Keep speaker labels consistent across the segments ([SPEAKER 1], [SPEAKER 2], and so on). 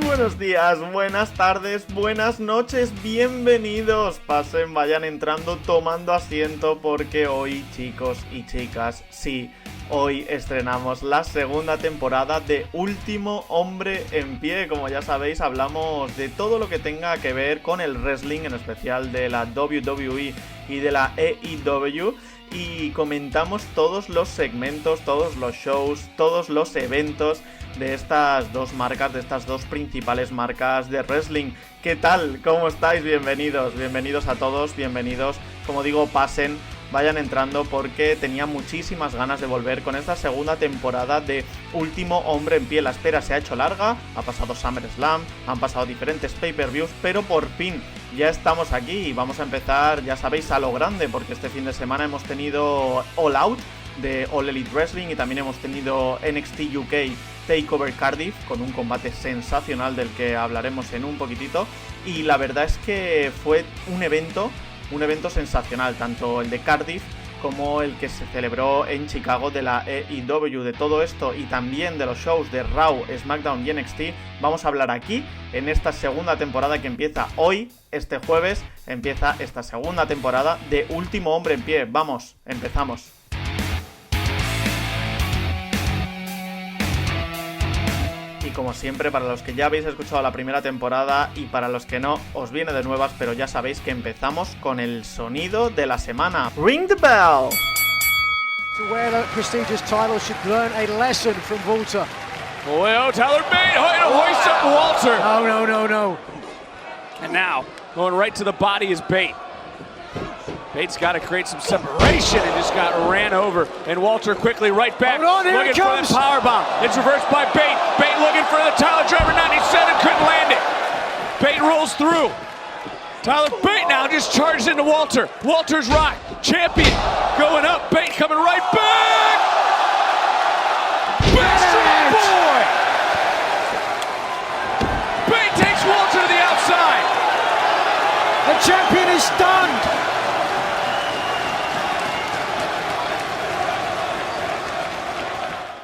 [SPEAKER 1] buenos días, buenas tardes, buenas noches, bienvenidos. Pasen, vayan entrando, tomando asiento, porque hoy, chicos y chicas, sí, hoy estrenamos la segunda temporada de Último Hombre en Pie. Como ya sabéis, hablamos de todo lo que tenga que ver con el wrestling, en especial de la WWE y de la AEW. Y comentamos todos los segmentos, todos los shows, todos los eventos de estas dos marcas, de estas dos principales marcas de wrestling. ¿Qué tal? ¿Cómo estáis? Bienvenidos, bienvenidos a todos, bienvenidos. Como digo, pasen, vayan entrando, porque tenía muchísimas ganas de volver con esta segunda temporada de Último Hombre en Pie. La espera se ha hecho larga, ha pasado SummerSlam, han pasado diferentes pay-per-views, pero por fin ya estamos aquí y vamos a empezar, ya sabéis, a lo grande, porque este fin de semana hemos tenido All Out de All Elite Wrestling y también hemos tenido NXT UK Takeover Cardiff con un combate sensacional del que hablaremos en un poquitito. Y la verdad es que fue un evento sensacional, tanto el de Cardiff como el que se celebró en Chicago de la AEW. De todo esto y también de los shows de Raw, SmackDown y NXT vamos a hablar aquí en esta segunda temporada que empieza hoy. Este jueves empieza esta segunda temporada de Último Hombre en Pie. Vamos, empezamos. Y como siempre, para los que ya habéis escuchado la primera temporada y para los que no, os viene de nuevas, pero ya sabéis que empezamos con el sonido de la semana. Ring the bell!
[SPEAKER 2] To wear that prestigious title should learn a lesson from Walter.
[SPEAKER 3] Well, Tyler Bate to hoist up Walter.
[SPEAKER 2] No.
[SPEAKER 3] And now, going right to the body is Bate. Bate's got to create some separation and just got ran over. And Walter quickly right back.
[SPEAKER 2] Hold on, here
[SPEAKER 3] looking
[SPEAKER 2] it comes.
[SPEAKER 3] for the powerbomb. It's reversed by Bate. Bate looking for the Tyler Driver 97, couldn't land it. Bate rolls through. Tyler Bate now just charges into Walter. Walter's rock. Champion going up. Bate coming right back. Backstreet Boy. Bate takes Walter to the outside.
[SPEAKER 2] The champion is stunned.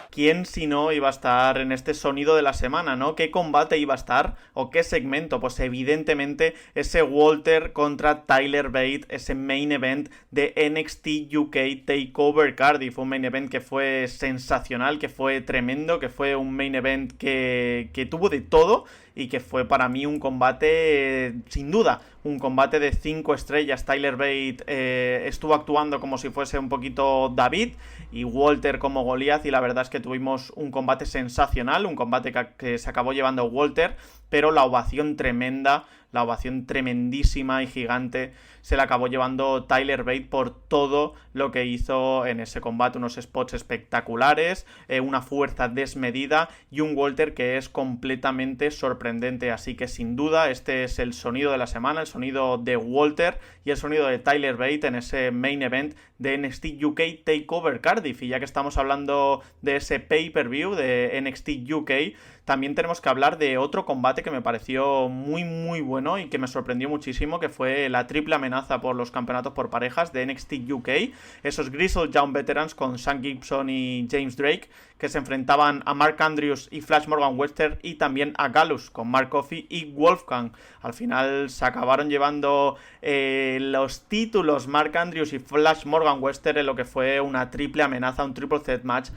[SPEAKER 1] ¿Quién si no iba a estar en este sonido de la semana, no? ¿Qué combate iba a estar? ¿O qué segmento? Pues evidentemente ese Walter contra Tyler Bate, ese main event de NXT UK Takeover Cardiff. Un main event que fue sensacional, que fue tremendo, que fue un main event que tuvo de todo y que fue para mí un combate, sin duda, un combate de 5 estrellas. Tyler Bate estuvo actuando como si fuese un poquito David y Walter como Goliath, y la verdad es que tuvimos un combate sensacional, un combate que se acabó llevando Walter, pero la ovación tremenda, la ovación tremendísima y gigante se la acabó llevando Tyler Bate por todo lo que hizo en ese combate. Unos spots espectaculares, una fuerza desmedida y un Walter que es completamente sorprendente. Así que sin duda este es el sonido de la semana, el sonido de Walter y el sonido de Tyler Bate en ese main event de NXT UK Takeover Cardiff. Y ya que estamos hablando de ese pay-per-view de NXT UK, también tenemos que hablar de otro combate que me pareció muy bueno y que me sorprendió muchísimo, que fue la triple amenaza por los campeonatos por parejas de NXT UK. Esos Grizzled Young Veterans con Sam Gibson y James Drake, que se enfrentaban a Mark Andrews y Flash Morgan Webster, y también a Gallus con Mark Coffey y Wolfgang. Al final se acabaron llevando los títulos Mark Andrews y Flash Morgan Webster en lo que fue una triple amenaza, un triple threat match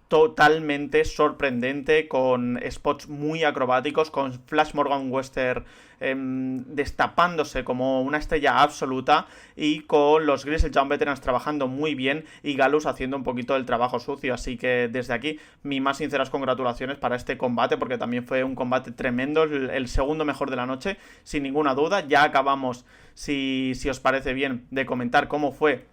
[SPEAKER 1] totalmente sorprendente, con spots muy acrobáticos, con Flash Morgan Webster destapándose como una estrella absoluta, y con los Grizzled Young Veterans trabajando muy bien y Gallus haciendo un poquito del trabajo sucio. Así que desde aquí mis más sinceras congratulaciones para este combate, porque también fue un combate tremendo, el segundo mejor de la noche sin ninguna duda. Ya acabamos, si os parece bien, de comentar cómo fue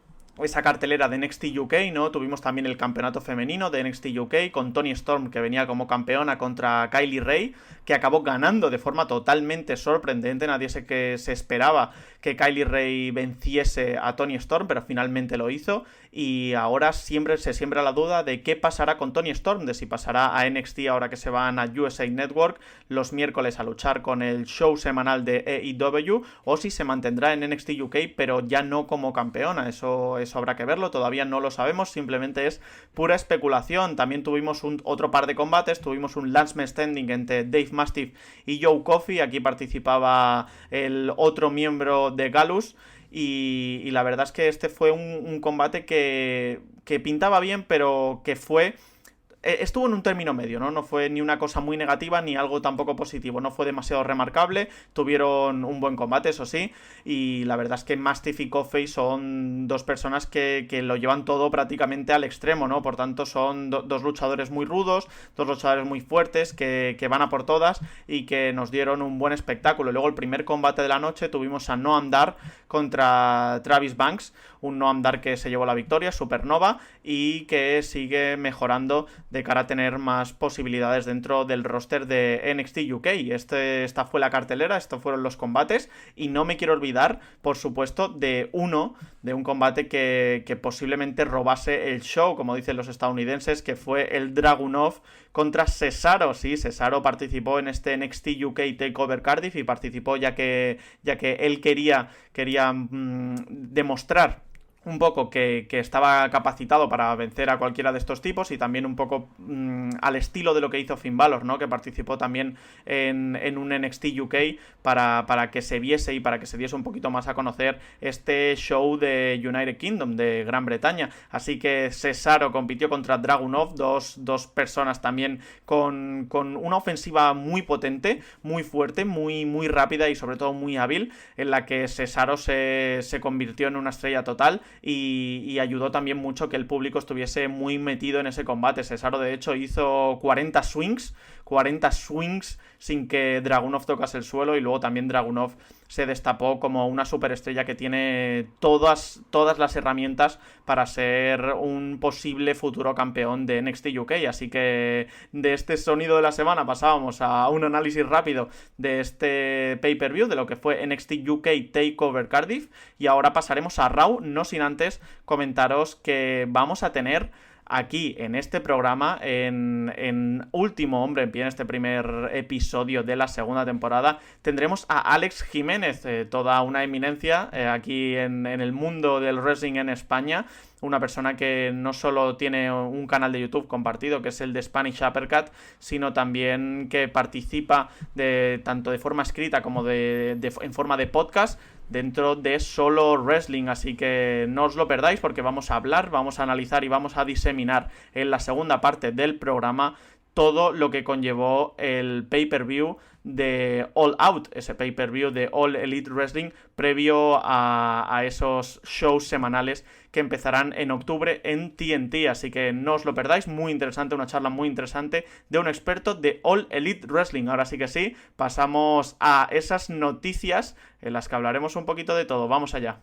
[SPEAKER 1] esa cartelera de NXT UK, ¿no? Tuvimos también el campeonato femenino de NXT UK con Toni Storm, que venía como campeona, contra Kylie Ray, que acabó ganando de forma totalmente sorprendente. Nadie se esperaba que Kylie Ray venciese a Toni Storm, pero finalmente lo hizo. Y ahora se siembra la duda de qué pasará con Toni Storm, de si pasará a NXT ahora que se van a USA Network los miércoles a luchar con el show semanal de AEW, o si se mantendrá en NXT UK, pero ya no como campeona. Eso eso habrá que verlo, todavía no lo sabemos, simplemente es pura especulación. También tuvimos otro par de combates, tuvimos un Last Man Standing entre Dave Mastiff y Joe Coffey, aquí participaba el otro miembro de Gallus, y la verdad es que este fue un combate que pintaba bien, pero que estuvo en un término medio, ¿no? No fue ni una cosa muy negativa ni algo tampoco positivo, no fue demasiado remarcable, tuvieron un buen combate, eso sí, y la verdad es que Mastiff y Coffey son dos personas que lo llevan todo prácticamente al extremo, ¿no? Por tanto son dos luchadores muy rudos, dos luchadores muy fuertes, que van a por todas y que nos dieron un buen espectáculo. Luego el primer combate de la noche tuvimos a Noam Dar contra Travis Banks, un Noam Dar que se llevó la victoria, Supernova, y que sigue mejorando de cara a tener más posibilidades dentro del roster de NXT UK. Esta fue la cartelera, estos fueron los combates, y no me quiero olvidar, por supuesto, de un combate que posiblemente robase el show, como dicen los estadounidenses, que fue el Dragunov contra Cesaro. Sí, Cesaro participó en este NXT UK Takeover Cardiff y participó ya que él quería demostrar un poco que estaba capacitado para vencer a cualquiera de estos tipos, y también un poco al estilo de lo que hizo Finn Balor, ¿no? Que participó también en un NXT UK para que se viese y para que se diese un poquito más a conocer este show de United Kingdom, de Gran Bretaña. Así que Cesaro compitió contra Dragunov, dos personas también con una ofensiva muy potente, muy fuerte, muy, muy rápida y sobre todo muy hábil, en la que Cesaro se convirtió en una estrella total. Y ayudó también mucho que el público estuviese muy metido en ese combate. Cesaro de hecho hizo 40 swings sin que Dragunov tocase el suelo, y luego también Dragunov se destapó como una superestrella que tiene todas las herramientas para ser un posible futuro campeón de NXT UK. Así que de este sonido de la semana pasábamos a un análisis rápido de este pay-per-view, de lo que fue NXT UK Takeover Cardiff, y ahora pasaremos a Raw, no sin antes comentaros que vamos a tener aquí en este programa, en Último Hombre en Pie, en este primer episodio de la segunda temporada, tendremos a Alex Jiménez, toda una eminencia aquí en el mundo del wrestling en España. Una persona que no solo tiene un canal de YouTube compartido, que es el de Spanish Uppercut, sino también que participa tanto de forma escrita como en forma de podcast dentro de Solo Wrestling. Así que no os lo perdáis, porque vamos a hablar, vamos a analizar y vamos a diseminar en la segunda parte del programa todo lo que conllevó el pay-per-view de All Out, ese pay-per-view de All Elite Wrestling previo a esos shows semanales que empezarán en octubre en TNT. Así que no os lo perdáis, muy interesante, una charla muy interesante de un experto de All Elite Wrestling. Ahora sí que sí, pasamos a esas noticias en las que hablaremos un poquito de todo. Vamos allá.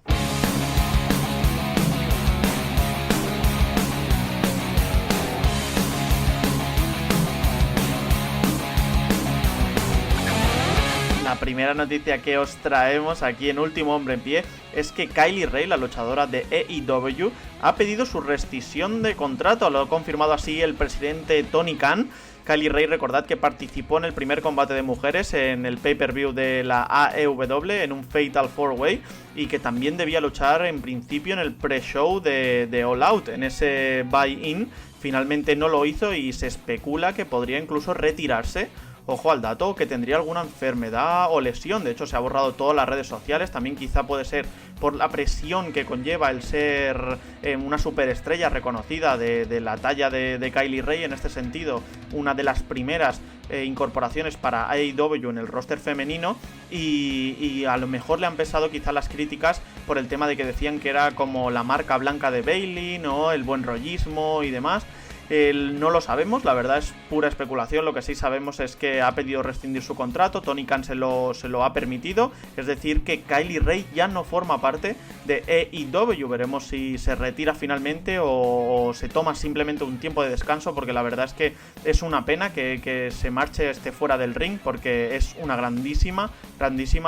[SPEAKER 1] La primera noticia que os traemos aquí en Último Hombre en Pie es que Kylie Ray, la luchadora de AEW, ha pedido su rescisión de contrato. Lo ha confirmado así el presidente Tony Khan. Kylie Ray, recordad que participó en el primer combate de mujeres en el pay-per-view de la AEW en un Fatal 4-Way, y que también debía luchar en principio en el pre-show de All Out, en ese buy-in. Finalmente no lo hizo y se especula que podría incluso retirarse. Ojo al dato, que tendría alguna enfermedad o lesión. De hecho, se ha borrado todas las redes sociales. También quizá puede ser por la presión que conlleva el ser una superestrella reconocida de la talla de Kylie Ray. En este sentido, una de las primeras incorporaciones para AEW en el roster femenino. Y a lo mejor le han pesado quizá las críticas por el tema de que decían que era como la marca blanca de Bayley, ¿no? El buen rollismo y demás. No lo sabemos, la verdad es pura especulación. Lo que sí sabemos es que ha pedido rescindir su contrato, Tony Khan se lo ha permitido, es decir que Kylie Ray ya no forma parte de AEW. Veremos si se retira finalmente o se toma simplemente un tiempo de descanso, porque la verdad es que es una pena que se marche fuera del ring, porque es una grandísima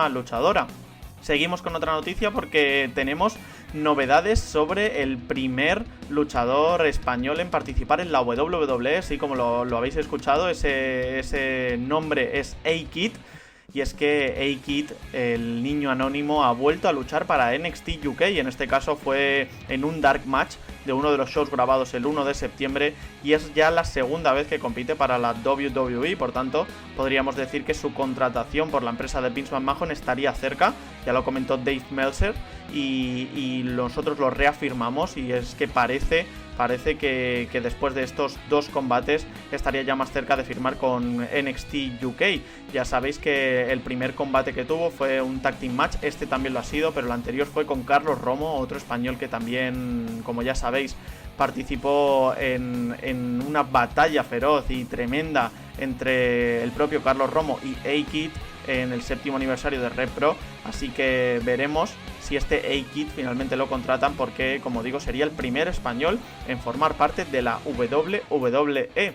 [SPEAKER 1] luchadora. Seguimos con otra noticia porque tenemos novedades sobre el primer luchador español en participar en la WWE, así como lo habéis escuchado, ese nombre es A-Kid. y es que A-Kid, el niño anónimo, ha vuelto a luchar para NXT UK, y en este caso fue en un Dark Match de uno de los shows grabados el 1 de septiembre, y es ya la segunda vez que compite para la WWE, por tanto podríamos decir que su contratación por la empresa de Vince McMahon estaría cerca, ya lo comentó Dave Meltzer, y nosotros lo reafirmamos, y es que parece que después de estos dos combates estaría ya más cerca de firmar con NXT UK. Ya sabéis que el primer combate que tuvo fue un tag team match, este también lo ha sido, pero el anterior fue con Carlos Romo, otro español que también, como ya sabéis, participó en una batalla feroz y tremenda entre el propio Carlos Romo y A-Kid en el 7º aniversario de Rev Pro, así que veremos si este A-Kid finalmente lo contratan, porque, como digo, sería el primer español en formar parte de la WWE.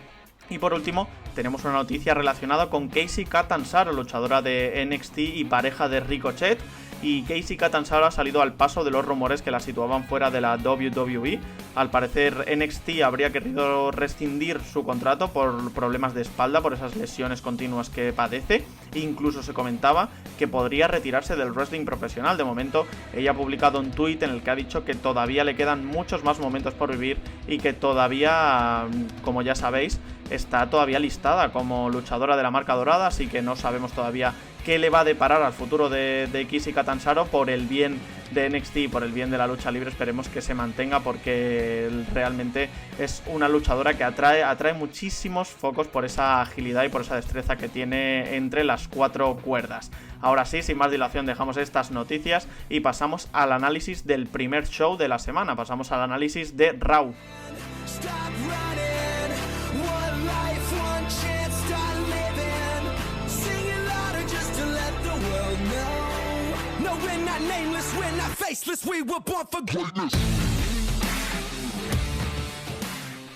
[SPEAKER 1] Y por último, tenemos una noticia relacionada con Kacy Catanzaro, luchadora de NXT y pareja de Ricochet. Y Kacy Catanzaro ha salido al paso de los rumores que la situaban fuera de la WWE. Al parecer NXT habría querido rescindir su contrato por problemas de espalda, por esas lesiones continuas que padece. Incluso se comentaba que podría retirarse del wrestling profesional. De momento, ella ha publicado un tuit en el que ha dicho que todavía le quedan muchos más momentos por vivir y que todavía, como ya sabéis, está todavía listada como luchadora de la marca dorada, así que no sabemos todavía qué le va a deparar al futuro de Kacy Catanzaro. Por el bien de NXT y por el bien de la lucha libre, esperemos que se mantenga, porque realmente es una luchadora que atrae muchísimos focos por esa agilidad y por esa destreza que tiene entre las cuatro cuerdas. Ahora sí, sin más dilación, dejamos estas noticias y pasamos al análisis del primer show de la semana. Pasamos al análisis de Raw.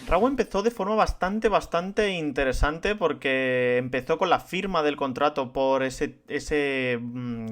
[SPEAKER 1] Raw empezó de forma bastante interesante, porque empezó con la firma del contrato por ese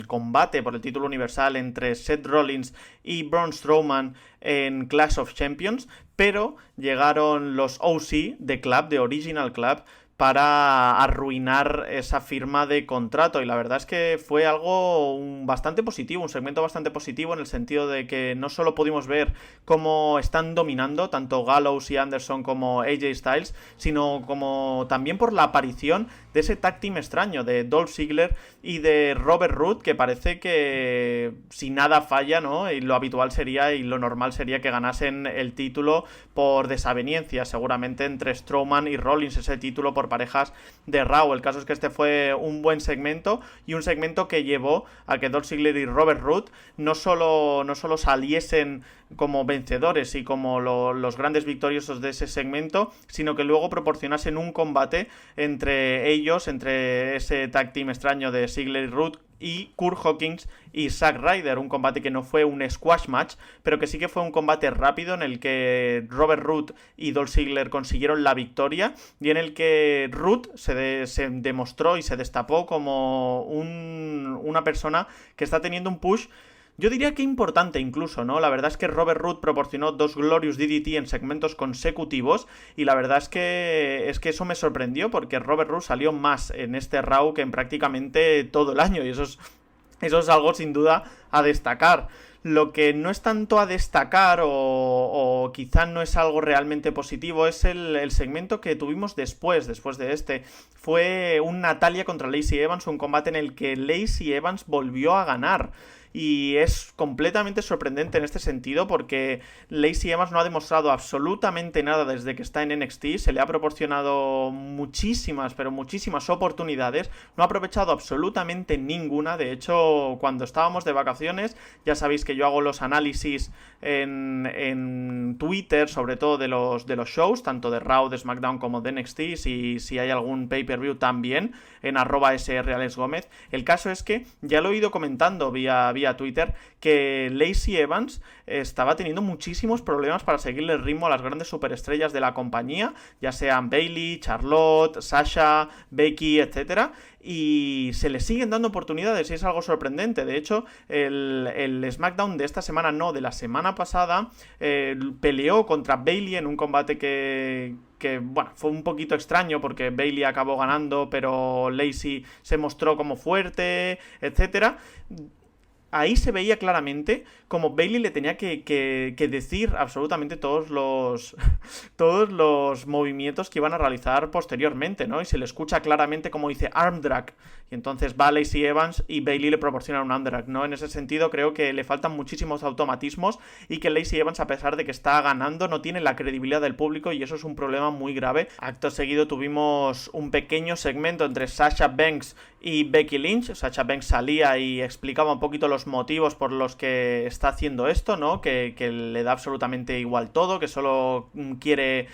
[SPEAKER 1] combate por el título universal entre Seth Rollins y Braun Strowman en Clash of Champions, pero llegaron los OC de Original Club para arruinar esa firma de contrato, y la verdad es que fue algo bastante positivo, un segmento bastante positivo, en el sentido de que no solo pudimos ver cómo están dominando tanto Gallows y Anderson como AJ Styles, sino como también por la aparición de ese tag team extraño de Dolph Ziggler y de Robert Roode, que parece que si nada falla, ¿no?, y lo habitual sería y lo normal sería que ganasen el título por desaveniencia, seguramente entre Strowman y Rollins, ese título por parejas de Raw. El caso es que este fue un buen segmento, y un segmento que llevó a que Dolph Ziggler y Robert Roode no solo saliesen como vencedores y como los grandes victoriosos de ese segmento, sino que luego proporcionasen un combate entre ellos, entre ese tag team extraño de Ziggler y Roode y Kurt Hawkins y Zack Ryder, un combate que no fue un squash match, pero que sí que fue un combate rápido en el que Robert Roode y Dolph Ziggler consiguieron la victoria, y en el que Roode se demostró y se destapó como una persona que está teniendo un push, yo diría que importante incluso, ¿no? La verdad es que Robert Roode proporcionó 2 Glorious DDT en segmentos consecutivos, y la verdad es que eso me sorprendió, porque Robert Roode salió más en este Raw que en prácticamente todo el año, y eso es algo sin duda a destacar. Lo que no es tanto a destacar o quizá no es algo realmente positivo es el segmento que tuvimos después de este. Fue un Natalya contra Lacey Evans, un combate en el que Lacey Evans volvió a ganar. Y es completamente sorprendente en este sentido, porque Lacey Evans no ha demostrado absolutamente nada desde que está en NXT. Se le ha proporcionado muchísimas oportunidades, no ha aprovechado absolutamente ninguna. De hecho, cuando estábamos de vacaciones, ya sabéis que yo hago los análisis en Twitter, sobre todo de los shows, tanto de Raw, de SmackDown como de NXT, si hay algún pay-per-view también, en @SRAlexGomez. El caso es que ya lo he ido comentando vía vía Twitter que Lacey Evans estaba teniendo muchísimos problemas para seguirle el ritmo a las grandes superestrellas de la compañía, ya sean Bayley, Charlotte, Sasha, Becky, etcétera, y se le siguen dando oportunidades y es algo sorprendente. De hecho, el SmackDown de esta semana, no, de la semana pasada, peleó contra Bayley en un combate que bueno, fue un poquito extraño porque Bayley acabó ganando, pero Lacey se mostró como fuerte, etcétera. Ahí se veía claramente como Bayley le tenía que decir absolutamente todos los movimientos que iban a realizar posteriormente, ¿no? Y se le escucha claramente como dice arm drag. Y entonces va Lacey Evans y Bayley le proporciona un arm drag, ¿no? En ese sentido creo que le faltan muchísimos automatismos y que Lacey Evans, a pesar de que está ganando, no tiene la credibilidad del público y eso es un problema muy grave. Acto seguido tuvimos un pequeño segmento entre Sasha Banks y Becky Lynch. Sasha Banks salía y explicaba un poquito los motivos por los que está haciendo esto, ¿no? Que le da absolutamente igual todo, que solo quiere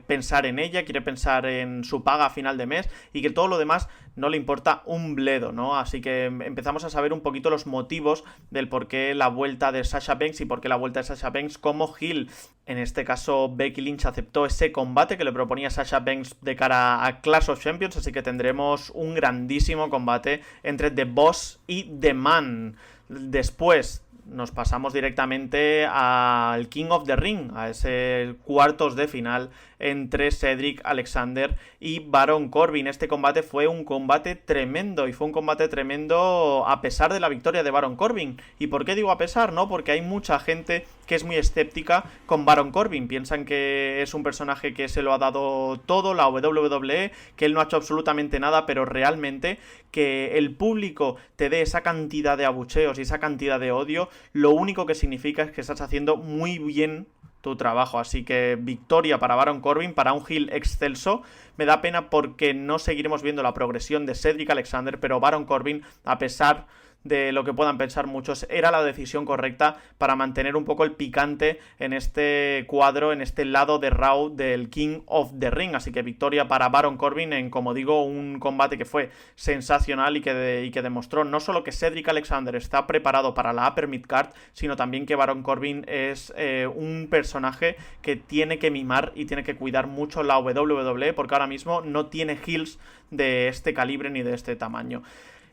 [SPEAKER 1] pensar en ella, quiere pensar en su paga a final de mes y que todo lo demás no le importa un bledo, ¿no? Así que empezamos a saber un poquito los motivos del por qué la vuelta de Sasha Banks y por qué la vuelta de Sasha Banks como heel. En este caso, Becky Lynch aceptó ese combate que le proponía Sasha Banks de cara a Clash of Champions, así que tendremos un grandísimo combate entre The Boss y The Man. Después nos pasamos directamente al King of the Ring, a ese cuartos de final entre Cedric Alexander y Baron Corbin. Este combate fue un combate tremendo y fue un combate tremendo a pesar de la victoria de Baron Corbin. ¿Y por qué digo a pesar? No, porque hay mucha gente que es muy escéptica con Baron Corbin. Piensan que es un personaje que se lo ha dado todo la WWE, que él no ha hecho absolutamente nada, pero realmente que el público te dé esa cantidad de abucheos y esa cantidad de odio, lo único que significa es que estás haciendo muy bien tu trabajo. Así que victoria para Baron Corbin, para un heel excelso. Me da pena porque no seguiremos viendo la progresión de Cedric Alexander, pero Baron Corbin, a pesar de lo que puedan pensar muchos, era la decisión correcta para mantener un poco el picante en este cuadro, en este lado de Raw del King of the Ring. Así que victoria para Baron Corbin en, como digo, un combate que fue sensacional y que demostró no solo que Cedric Alexander está preparado para la Upper Midcard, sino también que Baron Corbin es un personaje que tiene que mimar y tiene que cuidar mucho la WWE, porque ahora mismo no tiene heels de este calibre ni de este tamaño.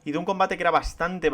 [SPEAKER 1] Y de un combate que era bastante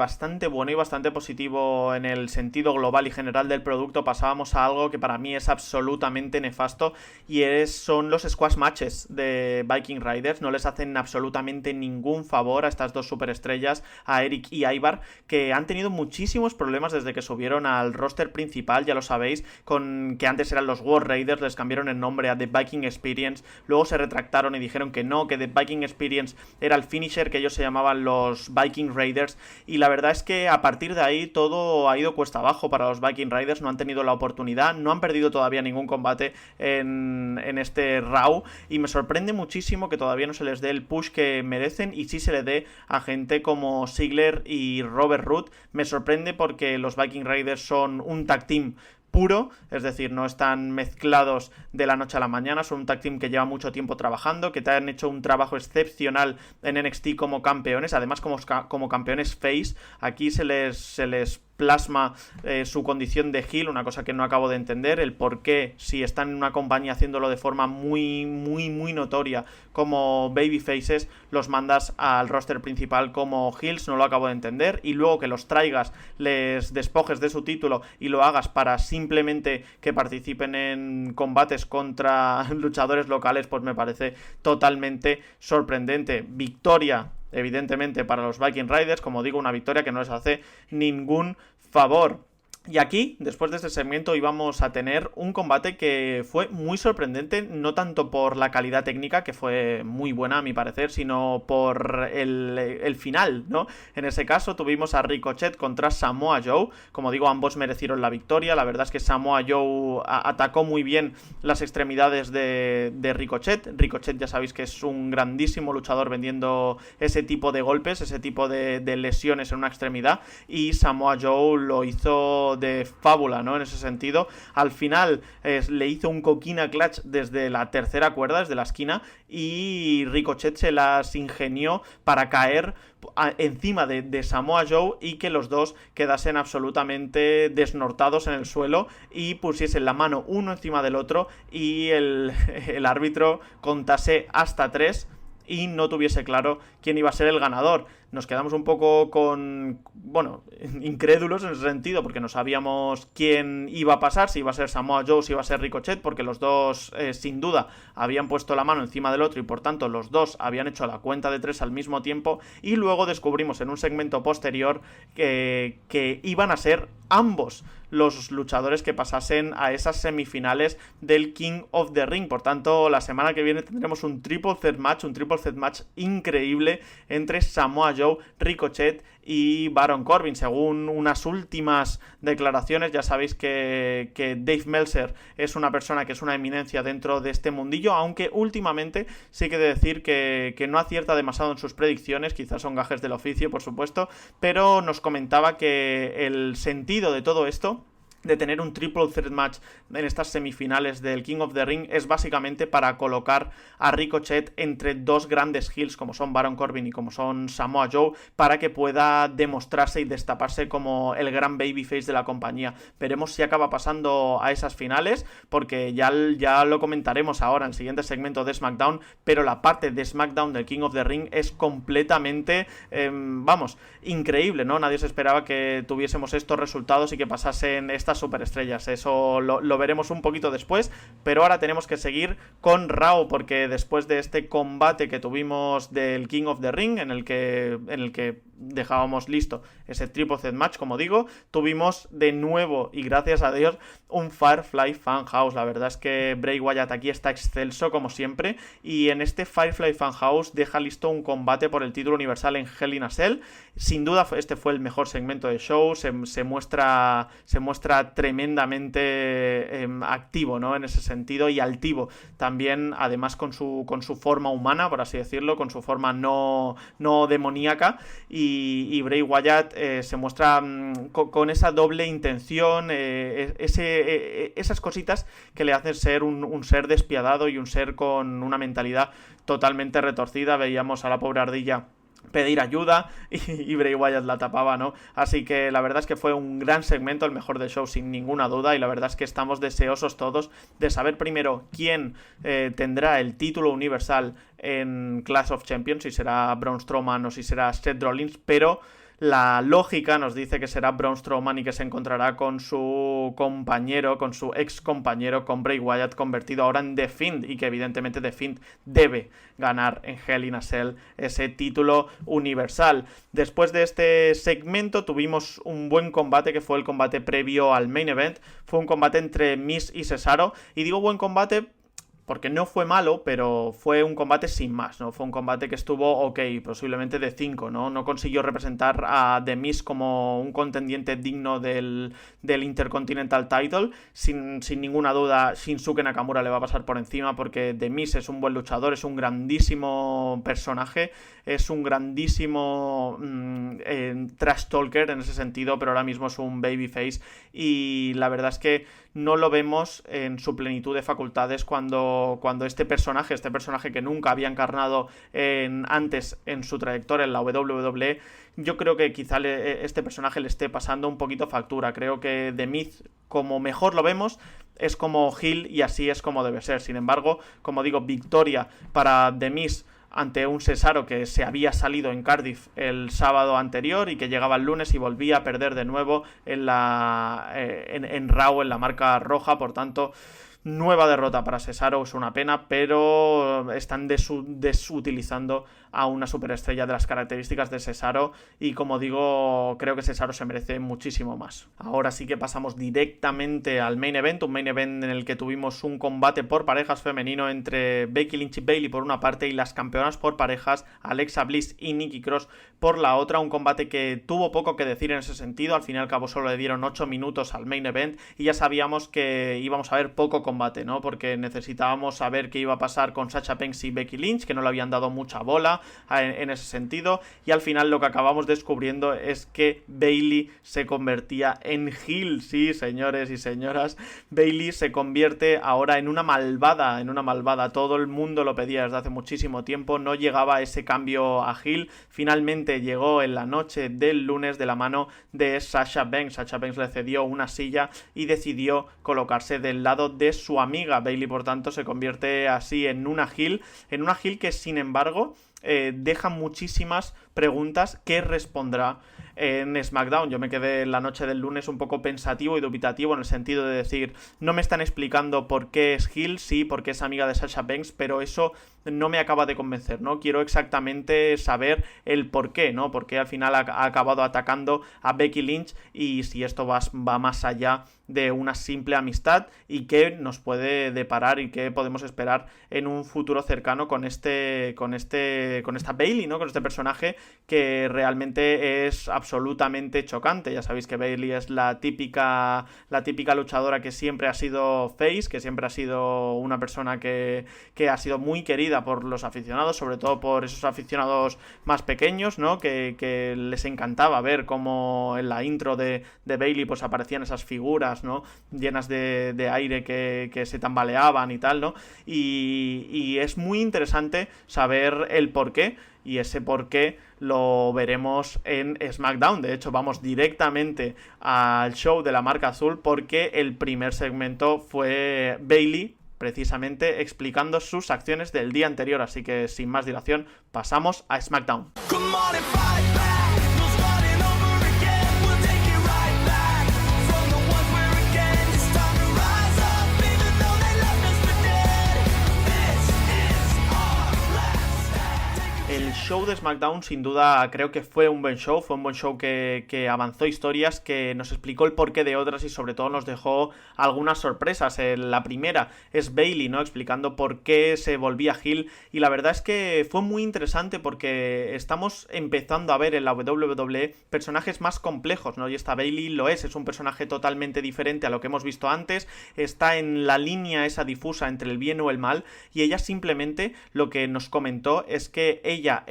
[SPEAKER 1] bueno y bastante positivo en el sentido global y general del producto, pasábamos a algo que para mí es absolutamente nefasto, y son los squash matches de Viking Raiders. No les hacen absolutamente ningún favor a estas dos superestrellas, a Eric y Ivar, que han tenido muchísimos problemas desde que subieron al roster principal, ya lo sabéis, con que antes eran los War Raiders, les cambiaron el nombre a The Viking Experience, luego se retractaron y dijeron que no, que The Viking Experience era el finisher, que ellos se llamaban los Viking Raiders, y la verdad es que a partir de ahí todo ha ido cuesta abajo para los Viking Raiders. No han tenido la oportunidad, no han perdido todavía ningún combate en este Raw, y me sorprende muchísimo que todavía no se les dé el push que merecen y sí se le dé a gente como Ziggler y Robert Roode. Me sorprende porque los Viking Raiders son un tag team puro, es decir, no están mezclados de la noche a la mañana, son un tag team que lleva mucho tiempo trabajando, que te han hecho un trabajo excepcional en NXT como campeones, además como campeones face. Aquí se les plasma su condición de heel, una cosa que no acabo de entender, el por qué, si están en una compañía haciéndolo de forma muy notoria como babyfaces, los mandas al roster principal como heels. No lo acabo de entender, y luego que los traigas, les despojes de su título y lo hagas para simplemente que participen en combates contra luchadores locales, pues me parece totalmente sorprendente. Victoria evidentemente para los Viking Raiders, como digo, una victoria que no les hace ningún favor. Y aquí, después de este segmento, íbamos a tener un combate que fue muy sorprendente, no tanto por la calidad técnica, que fue muy buena a mi parecer, sino por el final, ¿no? En ese caso tuvimos a Ricochet contra Samoa Joe. Como digo, ambos merecieron la victoria. La verdad es que Samoa Joe atacó muy bien las extremidades de Ricochet. Ricochet ya sabéis que es un grandísimo luchador vendiendo ese tipo de golpes, ese tipo de lesiones en una extremidad, y Samoa Joe lo hizo sido de fábula, ¿no? En ese sentido, al final le hizo un coquina clutch desde la tercera cuerda, desde la esquina, y Ricochet se las ingenió para caer encima de Samoa Joe y que los dos quedasen absolutamente desnortados en el suelo y pusiesen la mano uno encima del otro y el árbitro contase hasta 3 y no tuviese claro quién iba a ser el ganador. Nos quedamos un poco incrédulos en ese sentido, porque no sabíamos quién iba a pasar, si iba a ser Samoa Joe, si iba a ser Ricochet, porque los dos, sin duda, habían puesto la mano encima del otro y por tanto los dos habían hecho la cuenta de 3 al mismo tiempo, y luego descubrimos en un segmento posterior que iban a ser ambos los luchadores que pasasen a esas semifinales del King of the Ring. Por tanto, la semana que viene tendremos un triple threat match increíble entre Samoa Joe, Ricochet y Baron Corbin. Según unas últimas declaraciones, ya sabéis que Dave Meltzer es una persona que es una eminencia dentro de este mundillo, aunque últimamente sí que he de decir que no acierta demasiado en sus predicciones, quizás son gajes del oficio, por supuesto, pero nos comentaba que el sentido de todo esto, de tener un triple threat match en estas semifinales del King of the Ring, es básicamente para colocar a Ricochet entre dos grandes heels como son Baron Corbin y como son Samoa Joe, para que pueda demostrarse y destaparse como el gran babyface de la compañía. Veremos si acaba pasando a esas finales, porque ya lo comentaremos ahora en el siguiente segmento de SmackDown, pero la parte de SmackDown del King of the Ring es completamente increíble, ¿no? Nadie se esperaba que tuviésemos estos resultados y que pasasen estas superestrellas. Eso lo veremos un poquito después, pero ahora tenemos que seguir con Raw, porque después de este combate que tuvimos del King of the Ring, en el que dejábamos listo ese triple threat match, como digo, tuvimos de nuevo, y gracias a Dios, un Firefly Funhouse. La verdad es que Bray Wyatt aquí está excelso como siempre, y en este Firefly Funhouse deja listo un combate por el título universal en Hell in a Cell. Sin duda este fue el mejor segmento de show, se muestra tremendamente activo, ¿no? En ese sentido, y altivo también, además con su forma humana, por así decirlo, con su forma no demoníaca, y Bray Wyatt se muestra con esa doble intención, esas cositas que le hacen ser un ser despiadado y un ser con una mentalidad totalmente retorcida. Veíamos a la pobre ardilla pedir ayuda y Bray Wyatt la tapaba, ¿no? Así que la verdad es que fue un gran segmento, el mejor del show sin ninguna duda, y la verdad es que estamos deseosos todos de saber primero quién tendrá el título universal en Clash of Champions, si será Braun Strowman o si será Seth Rollins, pero la lógica nos dice que será Braun Strowman y que se encontrará con su compañero, con su ex compañero, con Bray Wyatt, convertido ahora en The Fiend, y que evidentemente The Fiend debe ganar en Hell in a Cell ese título universal. Después de este segmento tuvimos un buen combate, que fue el combate previo al main event. Fue un combate entre Miz y Cesaro, y digo buen combate porque no fue malo, pero fue un combate sin más, ¿no? Fue un combate que estuvo ok, posiblemente de 5, ¿no? No consiguió representar a The Miz como un contendiente digno del Intercontinental Title. Sin ninguna duda, Shinsuke Nakamura le va a pasar por encima, porque The Miz es un buen luchador, es un grandísimo personaje, es un grandísimo trash talker en ese sentido, pero ahora mismo es un babyface, y la verdad es que no lo vemos en su plenitud de facultades cuando este personaje que nunca había encarnado antes en su trayectoria en la WWE, yo creo que quizá este personaje le esté pasando un poquito factura. Creo que The Miz, como mejor lo vemos, es como heel, y así es como debe ser. Sin embargo, como digo, victoria para The Miz ante un Cesaro que se había salido en Cardiff el sábado anterior y que llegaba el lunes y volvía a perder de nuevo en Raw, en la marca roja. Por tanto, nueva derrota para Cesaro. Es una pena, pero están desutilizando a una superestrella de las características de Cesaro, y como digo, creo que Cesaro se merece muchísimo más. Ahora sí que pasamos directamente al main event, un main event en el que tuvimos un combate por parejas femenino entre Becky Lynch y Bayley por una parte, y las campeonas por parejas Alexa Bliss y Nikki Cross por la otra. Un combate que tuvo poco que decir en ese sentido. Al fin y al cabo solo le dieron 8 minutos al main event y ya sabíamos que íbamos a ver poco combate, ¿no? Porque necesitábamos saber qué iba a pasar con Sasha Banks y Becky Lynch, que no le habían dado mucha bola en ese sentido, y al final lo que acabamos descubriendo es que Bayley se convertía en heel. Sí, señores y señoras, Bayley se convierte ahora en una malvada, todo el mundo lo pedía desde hace muchísimo tiempo, no llegaba ese cambio a heel, finalmente llegó en la noche del lunes de la mano de Sasha Banks. Sasha Banks le cedió una silla y decidió colocarse del lado de su amiga. Bayley, por tanto, se convierte así en una heel que, sin embargo, deja muchísimas preguntas que respondrá en SmackDown. Yo me quedé la noche del lunes un poco pensativo y dubitativo en el sentido de decir, no me están explicando por qué es heel, sí, porque es amiga de Sasha Banks, pero eso no me acaba de convencer, ¿no? Quiero exactamente saber el por qué, ¿no? Porque al final ha acabado atacando a Becky Lynch, y si esto va más allá de una simple amistad, y qué nos puede deparar y qué podemos esperar en un futuro cercano con esta Bayley, ¿no? Con este personaje que realmente es absolutamente chocante. Ya sabéis que Bayley es la típica luchadora que siempre ha sido face, que siempre ha sido una persona que ha sido muy querida por los aficionados, sobre todo por esos aficionados más pequeños, ¿no? Que les encantaba ver cómo en la intro de Bayley pues aparecían esas figuras, ¿no? Llenas de aire que se tambaleaban y tal, ¿no? Y es muy interesante saber el porqué, y ese porqué lo veremos en SmackDown. De hecho, vamos directamente al show de la marca azul, porque el primer segmento fue Bayley precisamente explicando sus acciones del día anterior, así que sin más dilación pasamos a SmackDown. El show de SmackDown sin duda creo que fue un buen show, que avanzó historias, que nos explicó el porqué de otras y sobre todo nos dejó algunas sorpresas. La primera es Bayley, ¿no? Explicando por qué se volvía heel, y la verdad es que fue muy interesante porque estamos empezando a ver en la WWE personajes más complejos, ¿no? Y esta Bayley lo es un personaje totalmente diferente a lo que hemos visto antes, está en la línea esa difusa entre el bien o el mal, y ella simplemente lo que nos comentó es que ella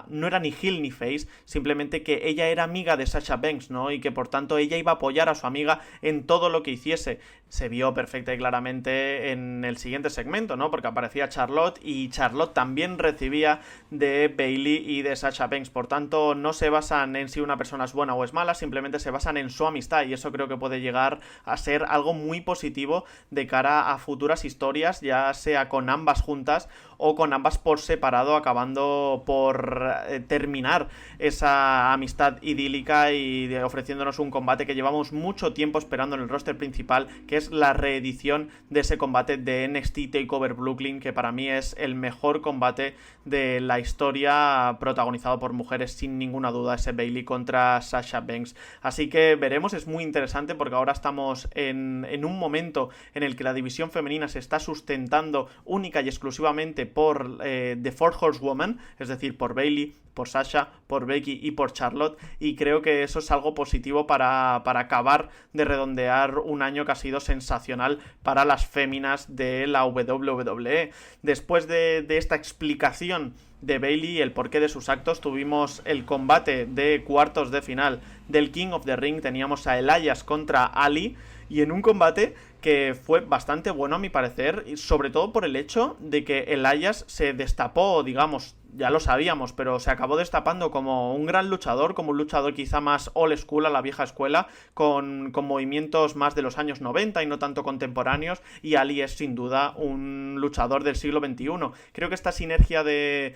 [SPEAKER 1] no era ni heel ni face, simplemente que ella era amiga de Sasha Banks, ¿no? Y que por tanto ella iba a apoyar a su amiga en todo lo que hiciese. Se vio perfecta y claramente en el siguiente segmento, ¿no? Porque aparecía Charlotte, y Charlotte también recibía de Bayley y de Sasha Banks. Por tanto, no se basan en si una persona es buena o es mala, simplemente se basan en su amistad, y eso creo que puede llegar a ser algo muy positivo de cara a futuras historias, ya sea con ambas juntas o con ambas por separado, acabando por terminar esa amistad idílica y ofreciéndonos un combate que llevamos mucho tiempo esperando en el roster principal, que es la reedición de ese combate de NXT TakeOver Brooklyn, que para mí es el mejor combate de la historia protagonizado por mujeres, sin ninguna duda, ese Bayley contra Sasha Banks. Así que veremos, es muy interesante porque ahora estamos en un momento en el que la división femenina se está sustentando única y exclusivamente por The Four Horsewoman, es decir, por Bayley, por Sasha, por Becky y por Charlotte, y creo que eso es algo positivo para acabar de redondear un año que ha sido sensacional para las féminas de la WWE. Después de esta explicación de Bayley y el porqué de sus actos, tuvimos el combate de cuartos de final del King of the Ring. Teníamos a Elias contra Ali, y en un combate que fue bastante bueno a mi parecer, y sobre todo por el hecho de que Elias se destapó, digamos, ya lo sabíamos, pero se acabó destapando como un gran luchador, como un luchador quizá más old school, a la vieja escuela, con movimientos más de los años 90 y no tanto contemporáneos, y Ali es sin duda un luchador del siglo XXI. Creo que esta sinergia de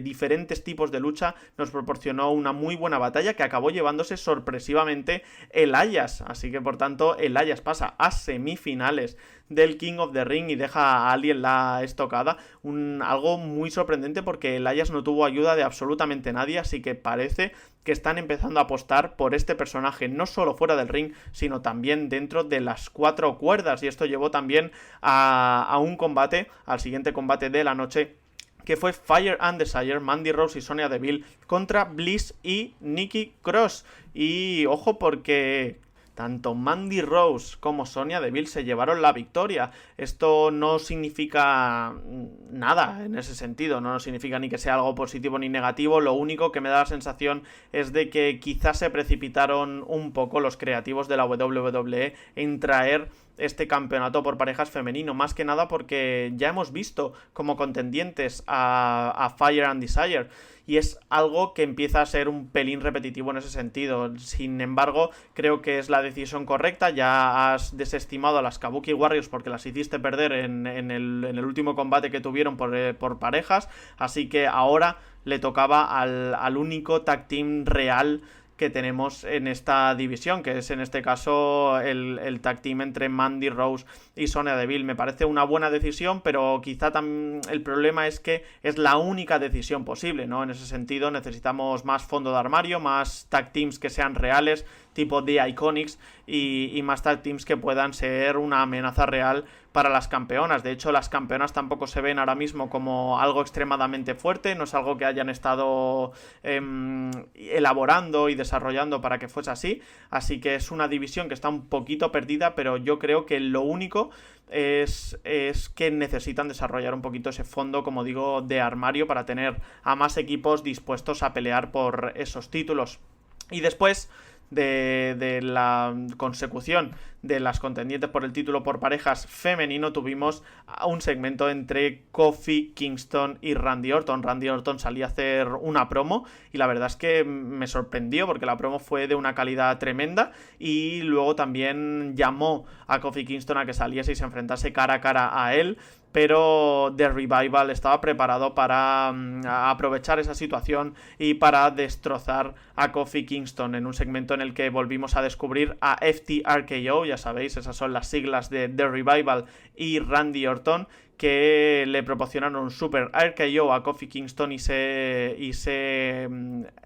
[SPEAKER 1] diferentes tipos de lucha nos proporcionó una muy buena batalla que acabó llevándose sorpresivamente Elias, así que por tanto Elias pasa a semifinales del King of the Ring y deja a Ali en la estocada, algo muy sorprendente porque Elias no tuvo ayuda de absolutamente nadie, así que parece que están empezando a apostar por este personaje no solo fuera del ring, sino también dentro de las cuatro cuerdas, y esto llevó también a un combate, al siguiente combate de la noche, que fue Fire and Desire, Mandy Rose y Sonya Deville contra Bliss y Nikki Cross. Y ojo, porque tanto Mandy Rose como Sonya Deville se llevaron la victoria. Esto no significa nada en ese sentido, no significa ni que sea algo positivo ni negativo. Lo único que me da la sensación es de que quizás se precipitaron un poco los creativos de la WWE en traer este campeonato por parejas femenino, más que nada porque ya hemos visto como contendientes a Fire and Desire, y es algo que empieza a ser un pelín repetitivo en ese sentido. Sin embargo, creo que es la decisión correcta. Ya has desestimado a las Kabuki Warriors porque las hiciste perder en el último combate que tuvieron por parejas, así que ahora le tocaba al único tag team real que tenemos en esta división, que es en este caso el tag team entre Mandy Rose y Sonya Deville. Me parece una buena decisión, pero quizá también el problema es que es la única decisión posible, ¿no? En ese sentido necesitamos más fondo de armario, más tag teams que sean reales, tipo The Iconics, y más tag teams que puedan ser una amenaza real para las campeonas. De hecho, las campeonas tampoco se ven ahora mismo como algo extremadamente fuerte, no es algo que hayan estado elaborando y desarrollando para que fuese así que es una división que está un poquito perdida, pero yo creo que lo único es que necesitan desarrollar un poquito ese fondo, como digo, de armario para tener a más equipos dispuestos a pelear por esos títulos. Y después de la consecución de las contendientes por el título por parejas femenino, tuvimos un segmento entre Kofi Kingston y Randy Orton. Randy Orton salía a hacer una promo y la verdad es que me sorprendió porque la promo fue de una calidad tremenda, y luego también llamó a Kofi Kingston a que saliese y se enfrentase cara a cara a él, pero The Revival estaba preparado para aprovechar esa situación y para destrozar a Kofi Kingston en un segmento en el que volvimos a descubrir a FTRKO, ya sabéis, esas son las siglas de The Revival y Randy Orton, que le proporcionaron un super RKO a Kofi Kingston y se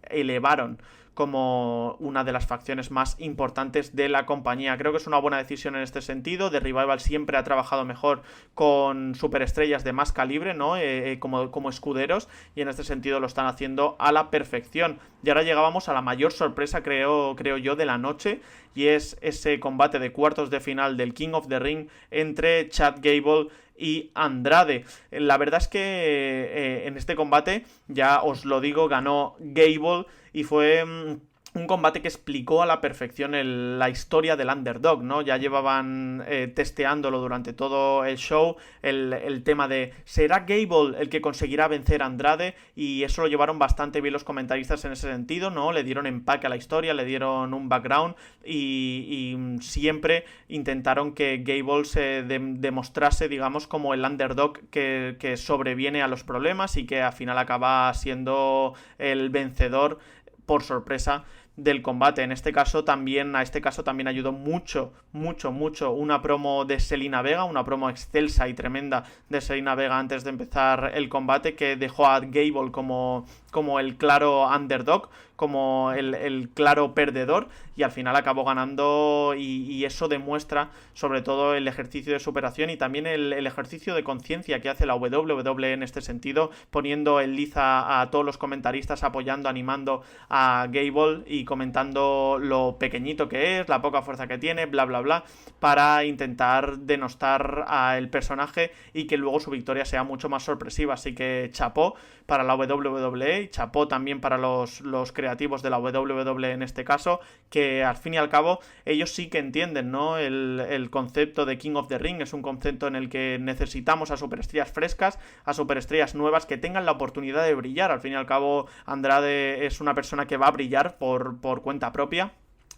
[SPEAKER 1] elevaron como una de las facciones más importantes de la compañía. Creo que es una buena decisión en este sentido. The Revival siempre ha trabajado mejor con superestrellas de más calibre, ¿no? Como escuderos, y en este sentido lo están haciendo a la perfección. Y ahora llegábamos a la mayor sorpresa, creo yo, de la noche, y es ese combate de cuartos de final del King of the Ring entre Chad Gable y Andrade. La verdad es que en este combate, ya os lo digo, ganó Gable, y fue un combate que explicó a la perfección la historia del underdog, ¿no? Ya llevaban testeándolo durante todo el show, el tema de ¿será Gable el que conseguirá vencer a Andrade? Y eso lo llevaron bastante bien los comentaristas en ese sentido, ¿no? Le dieron empaque a la historia, le dieron un background, y siempre intentaron que Gable se demostrase, digamos, como el underdog que sobreviene a los problemas y que al final acaba siendo el vencedor por sorpresa del combate. A este caso también ayudó mucho una promo de Zelina Vega, una promo excelsa y tremenda de Zelina Vega antes de empezar el combate, que dejó a Gable como el claro underdog, como el claro perdedor, y al final acabó ganando, y eso demuestra sobre todo el ejercicio de superación y también el ejercicio de conciencia que hace la WWE en este sentido, poniendo en liza a todos los comentaristas, apoyando, animando a Gable y comentando lo pequeñito que es, la poca fuerza que tiene, bla bla bla, para intentar denostar al personaje y que luego su victoria sea mucho más sorpresiva. Así que chapó para la WWE y chapó también para los creativos de la WWE en este caso, que al fin y al cabo ellos sí que entienden, ¿no? El concepto de King of the Ring es un concepto en el que necesitamos a superestrellas frescas, a superestrellas nuevas que tengan la oportunidad de brillar. Al fin y al cabo Andrade es una persona que va a brillar por cuenta propia,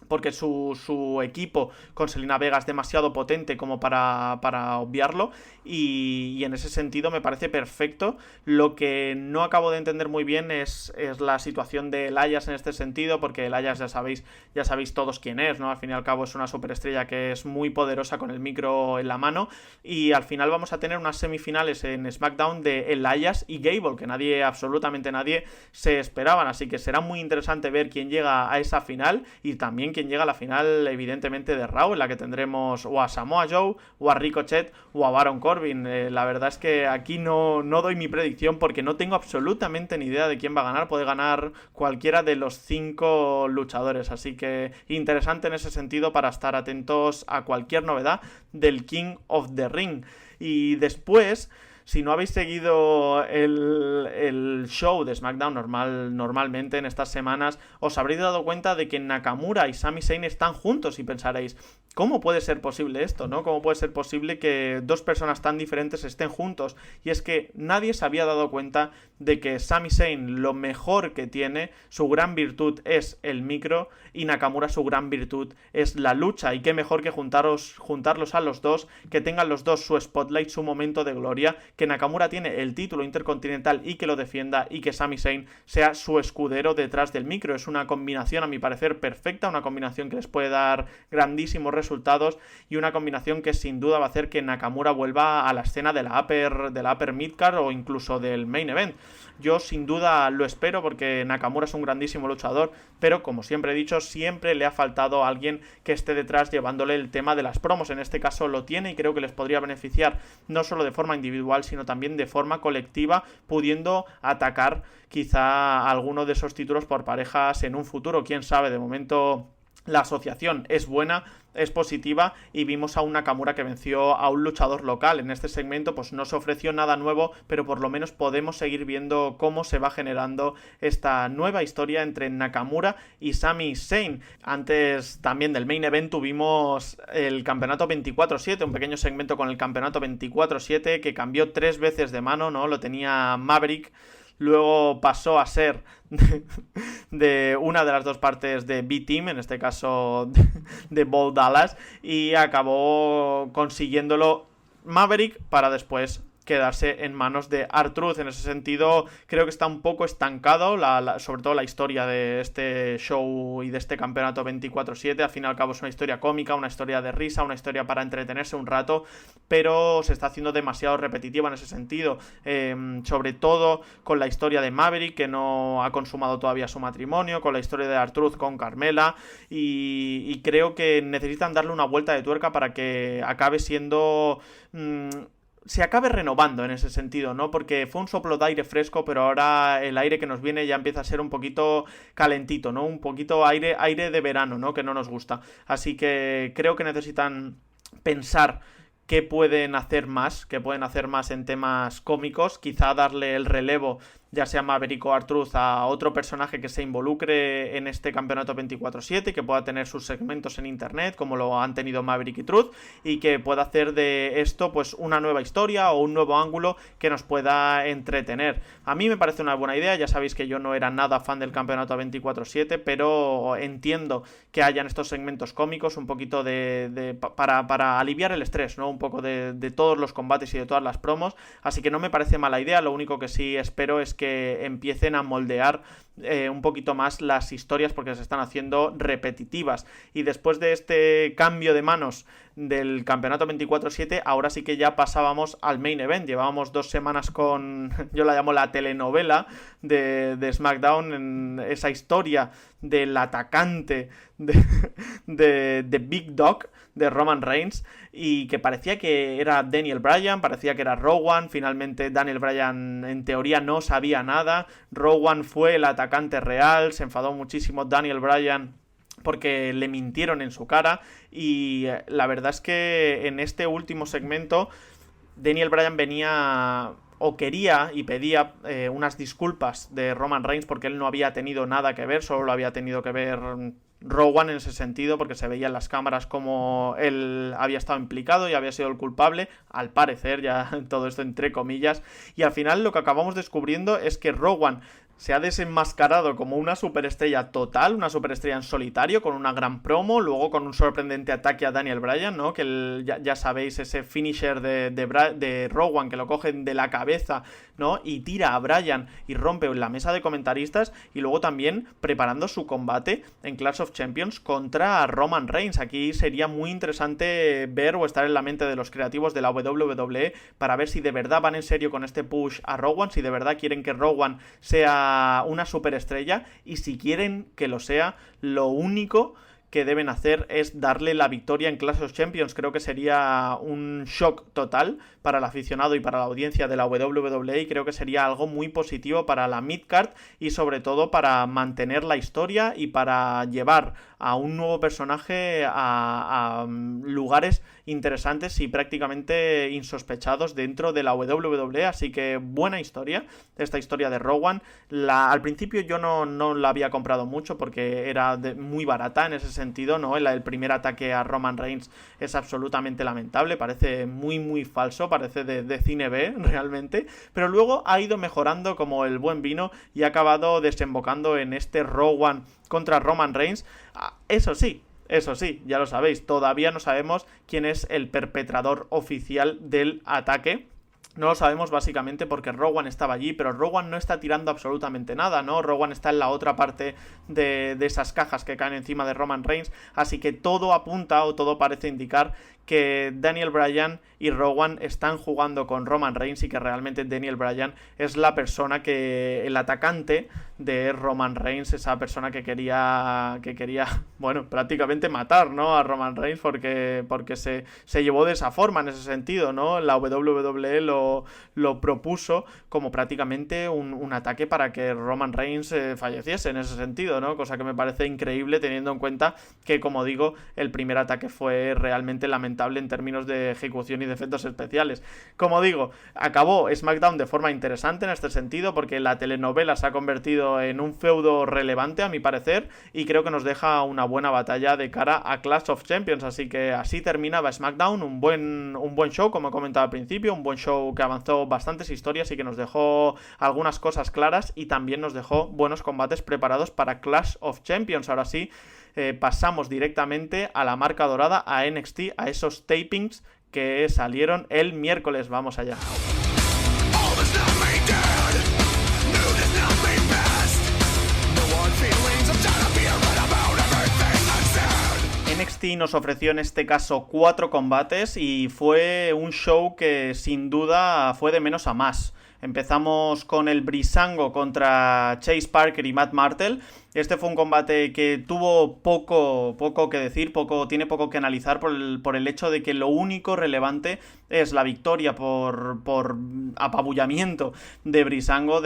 [SPEAKER 1] porque su equipo con Zelina Vega es demasiado potente como para obviarlo, y en ese sentido me parece perfecto. Lo que no acabo de entender muy bien es la situación de Elias en este sentido, porque Elias ya sabéis todos quién es, ¿no? Al fin y al cabo es una superestrella que es muy poderosa con el micro en la mano, y al final vamos a tener unas semifinales en SmackDown de Elias y Gable, que absolutamente nadie se esperaban, así que será muy interesante ver quién llega a esa final y también quien llega a la final, evidentemente, de Raw, en la que tendremos o a Samoa Joe, o a Ricochet, o a Baron Corbin. La verdad es que aquí no doy mi predicción porque no tengo absolutamente ni idea de quién va a ganar. Puede ganar cualquiera de los 5 luchadores, así que interesante en ese sentido para estar atentos a cualquier novedad del King of the Ring. Y después, si no habéis seguido el show de SmackDown normalmente en estas semanas, os habréis dado cuenta de que Nakamura y Sami Zayn están juntos y pensaréis, ¿cómo puede ser posible esto, no? ¿Cómo puede ser posible que dos personas tan diferentes estén juntos? Y es que nadie se había dado cuenta de que Sami Zayn, lo mejor que tiene, su gran virtud es el micro, y Nakamura, su gran virtud es la lucha. Y qué mejor que juntarlos a los dos, que tengan los dos su spotlight, su momento de gloria, que Nakamura tiene el título intercontinental y que lo defienda, y que Sami Zayn sea su escudero detrás del micro. Es una combinación, a mi parecer, perfecta, una combinación que les puede dar grandísimos resultados, y una combinación que sin duda va a hacer que Nakamura vuelva a la escena de la upper midcard o incluso del main event. Yo sin duda lo espero porque Nakamura es un grandísimo luchador, pero como siempre he dicho, siempre le ha faltado a alguien que esté detrás llevándole el tema de las promos. En este caso lo tiene y creo que les podría beneficiar no solo de forma individual, sino también de forma colectiva, pudiendo atacar quizá alguno de esos títulos por parejas en un futuro. Quién sabe, de momento la asociación es buena, es positiva, y vimos a un Nakamura que venció a un luchador local. En este segmento pues no se ofreció nada nuevo, pero por lo menos podemos seguir viendo cómo se va generando esta nueva historia entre Nakamura y Sami Zayn. Antes también del main event tuvimos el campeonato 24/7, un pequeño segmento con el campeonato 24/7 que cambió 3 veces de mano, ¿no? Lo tenía Maverick, luego pasó a ser de una de las dos partes de B-Team, en este caso de Bo Dallas, y acabó consiguiéndolo Maverick para después quedarse en manos de R-Truth. En ese sentido creo que está un poco estancado sobre todo la historia de este show y de este campeonato 24/7. Al fin y al cabo es una historia cómica, una historia de risa, una historia para entretenerse un rato, pero se está haciendo demasiado repetitiva en ese sentido, sobre todo con la historia de Maverick, que no ha consumado todavía su matrimonio, con la historia de R-Truth con Carmela, y creo que necesitan darle una vuelta de tuerca para que acabe siendo se acabe renovando en ese sentido, ¿no? Porque fue un soplo de aire fresco, pero ahora el aire que nos viene ya empieza a ser un poquito calentito, ¿no? Un poquito aire de verano, ¿no? Que no nos gusta. Así que creo que necesitan pensar qué pueden hacer más en temas cómicos, quizá darle el relevo, ya sea Maverick o R-Truth, a otro personaje que se involucre en este campeonato 24/7, que pueda tener sus segmentos en internet, como lo han tenido Maverick y Truth, y que pueda hacer de esto pues una nueva historia o un nuevo ángulo que nos pueda entretener. A mí me parece una buena idea. Ya sabéis que yo no era nada fan del campeonato 24/7, pero entiendo que hayan estos segmentos cómicos un poquito para aliviar el estrés, ¿no? Un poco de todos los combates y de todas las promos, así que no me parece mala idea. Lo único que sí espero es que empiecen a moldear un poquito más las historias, porque se están haciendo repetitivas. Y después de este cambio de manos del campeonato 24/7, ahora sí que ya pasábamos al main event. Llevábamos 2 semanas con, yo la llamo la telenovela de SmackDown, en esa historia del atacante de Big Dog, de Roman Reigns, y que parecía que era Daniel Bryan, parecía que era Rowan. Finalmente Daniel Bryan en teoría no sabía nada, Rowan fue el atacante real. Se enfadó muchísimo Daniel Bryan porque le mintieron en su cara, y la verdad es que en este último segmento Daniel Bryan venía o quería y pedía unas disculpas de Roman Reigns, porque él no había tenido nada que ver, solo lo había tenido que ver Rowan en ese sentido, porque se veía en las cámaras como él había estado implicado y había sido el culpable, al parecer, ya todo esto entre comillas, y al final lo que acabamos descubriendo es que Rowan se ha desenmascarado como una superestrella total, una superestrella en solitario, con una gran promo, luego con un sorprendente ataque a Daniel Bryan, ¿no? Que ya sabéis, ese finisher de Rowan, que lo cogen de la cabeza, ¿no? Y tira a Bryan y rompe la mesa de comentaristas, y luego también preparando su combate en Clash of Champions contra Roman Reigns. Aquí sería muy interesante ver o estar en la mente de los creativos de la WWE para ver si de verdad van en serio con este push a Rowan, si de verdad quieren que Rowan sea una superestrella, y si quieren que lo sea, lo único que deben hacer es darle la victoria en Clash of Champions. Creo que sería un shock total para el aficionado y para la audiencia de la WWE, y creo que sería algo muy positivo para la midcard y sobre todo para mantener la historia y para llevar a un nuevo personaje a lugares interesantes y prácticamente insospechados dentro de la WWE. Así que buena historia, esta historia de Rowan. Al principio yo no la había comprado mucho porque era muy barata en ese sentido, ¿no? El primer ataque a Roman Reigns es absolutamente lamentable, parece muy falso, parece de cine B realmente, pero luego ha ido mejorando como el buen vino y ha acabado desembocando en este Rowan contra Roman Reigns. Eso sí, ya lo sabéis, todavía no sabemos quién es el perpetrador oficial del ataque. No lo sabemos básicamente porque Rowan estaba allí, pero Rowan no está tirando absolutamente nada, ¿no? Rowan está en la otra parte de esas cajas que caen encima de Roman Reigns, así que todo apunta o todo parece indicar que Daniel Bryan y Rowan están jugando con Roman Reigns y que realmente Daniel Bryan es la persona el atacante de Roman Reigns, esa persona que quería, bueno, prácticamente matar, ¿no? A Roman Reigns porque se llevó de esa forma en ese sentido, ¿no? La WWE lo propuso como prácticamente un ataque para que Roman Reigns falleciese en ese sentido, ¿no? Cosa que me parece increíble teniendo en cuenta que, como digo, el primer ataque fue realmente lamentable en términos de ejecución y de efectos especiales. Como digo, acabó SmackDown de forma interesante en este sentido porque la telenovela se ha convertido en un feudo relevante a mi parecer y creo que nos deja una buena batalla de cara a Clash of Champions, así que así terminaba SmackDown, un buen show, como he comentado al principio, un buen show que avanzó bastantes historias y que nos dejó algunas cosas claras y también nos dejó buenos combates preparados para Clash of Champions. Ahora sí, pasamos directamente a la marca dorada, a NXT, a esos tapings que salieron el miércoles. Vamos allá. NXT nos ofreció en este caso 4 combates y fue un show que sin duda fue de menos a más. Empezamos con el Breezango contra Chase Parker y Matt Martel. Este fue un combate que tuvo poco que decir, tiene poco que analizar por el hecho de que lo único relevante es la victoria por apabullamiento de Breezango,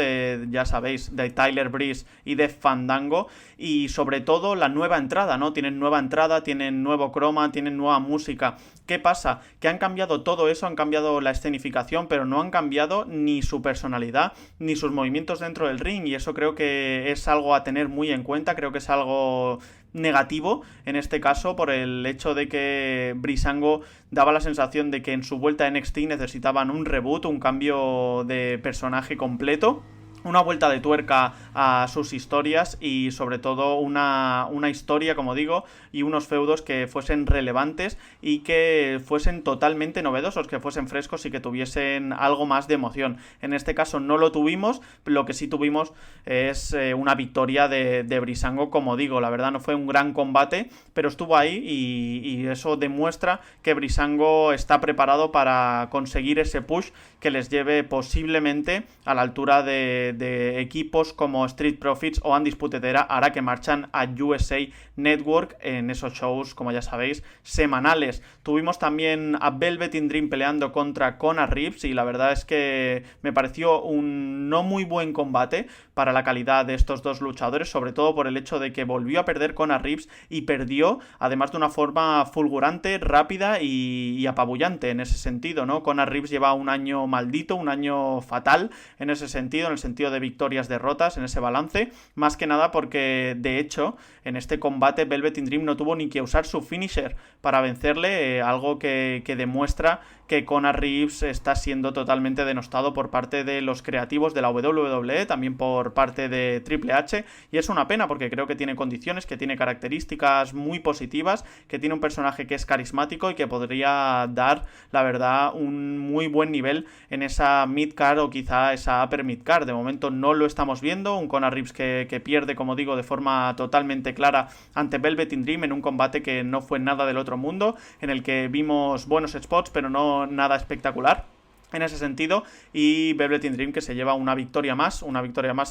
[SPEAKER 1] ya sabéis, de Tyler Breeze y de Fandango, y sobre todo la nueva entrada, ¿no? Tienen nueva entrada, tienen nuevo croma, tienen nueva música. ¿Qué pasa? Que han cambiado todo eso, han cambiado la escenificación, pero no han cambiado ni su personalidad, ni sus movimientos dentro del ring, y eso creo que es algo a tener muy en cuenta, creo que es algo negativo en este caso por el hecho de que Breezango daba la sensación de que en su vuelta a NXT necesitaban un reboot, un cambio de personaje completo, una vuelta de tuerca a sus historias y sobre todo una historia, como digo, y unos feudos que fuesen relevantes y que fuesen totalmente novedosos, que fuesen frescos y que tuviesen algo más de emoción. En este caso no lo tuvimos, lo que sí tuvimos es una victoria de Breezango, como digo. La verdad no fue un gran combate, pero estuvo ahí y eso demuestra que Breezango está preparado para conseguir ese push que les lleve posiblemente a la altura de equipos como Street Profits o Undisputed Era, ahora que marchan a USA Network en esos shows, como ya sabéis, semanales. Tuvimos también a Velvet in Dream peleando contra Conor Reeves y la verdad es que me pareció un no muy buen combate para la calidad de estos dos luchadores, sobre todo por el hecho de que volvió a perder Conor Reeves y perdió además de una forma fulgurante, rápida y apabullante en ese sentido, ¿no? Conor Reeves lleva un año maldito, un año fatal en ese sentido, en el sentido de victorias, derrotas, en ese balance, más que nada porque de hecho en este combate Velvet in Dream no tuvo ni que usar su finisher para vencerle, algo que demuestra que Conor Reeves está siendo totalmente denostado por parte de los creativos de la WWE, también por parte de Triple H, y es una pena porque creo que tiene condiciones, que tiene características muy positivas, que tiene un personaje que es carismático y que podría dar, la verdad, un muy buen nivel en esa mid-card o quizá esa upper mid-card. De momento no lo estamos viendo, un Conor Reeves que pierde, como digo, de forma totalmente clara ante Velvet in Dream en un combate que no fue nada del otro mundo, en el que vimos buenos spots pero no nada espectacular. en ese sentido, y Velveteen Dream que se lleva una victoria más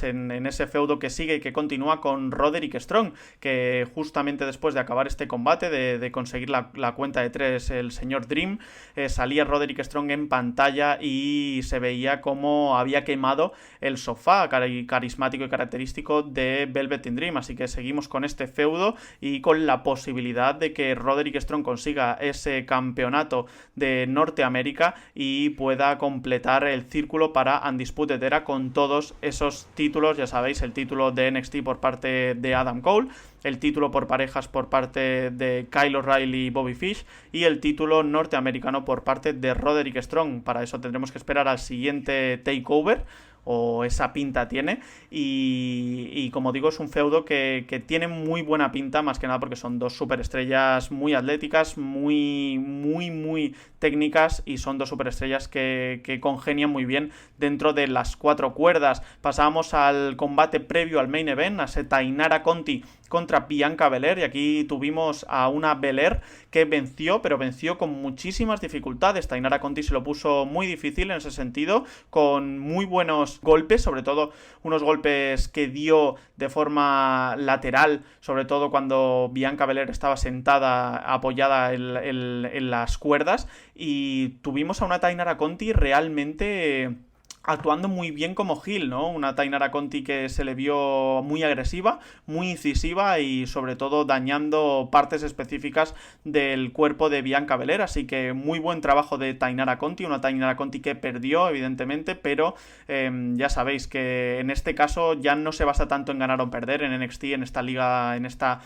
[SPEAKER 1] en ese feudo que sigue y que continúa con Roderick Strong, que justamente después de acabar este combate, de conseguir la cuenta de 3 el señor Dream, salía Roderick Strong en pantalla y se veía como había quemado el sofá carismático y característico de Velveteen Dream, así que seguimos con este feudo y con la posibilidad de que Roderick Strong consiga ese campeonato de Norteamérica y pueda completar el círculo para Undisputed Era con todos esos títulos, ya sabéis, el título de NXT por parte de Adam Cole, el título por parejas por parte de Kyle O'Reilly y Bobby Fish y el título norteamericano por parte de Roderick Strong. Para eso tendremos que esperar al siguiente takeover, o esa pinta tiene, y como digo, es un feudo que tiene muy buena pinta, más que nada porque son dos superestrellas muy atléticas, muy técnicas, y son dos superestrellas que congenian muy bien dentro de las 4 cuerdas. Pasamos al combate previo al main event, a ese Tainara Conti contra Bianca Belair, y aquí tuvimos a una Belair que venció, pero venció con muchísimas dificultades. Tainara Conti se lo puso muy difícil en ese sentido, con muy buenos golpes, sobre todo unos golpes que dio de forma lateral, sobre todo cuando Bianca Belair estaba sentada, apoyada en las cuerdas, y tuvimos a una Tainara Conti realmente actuando muy bien como heel, ¿no? Una Tainara Conti que se le vio muy agresiva, muy incisiva y sobre todo dañando partes específicas del cuerpo de Bianca Belair, así que muy buen trabajo de Tainara Conti, una Tainara Conti que perdió evidentemente, pero ya sabéis que en este caso ya no se basa tanto en ganar o perder en NXT, en esta liga, en esta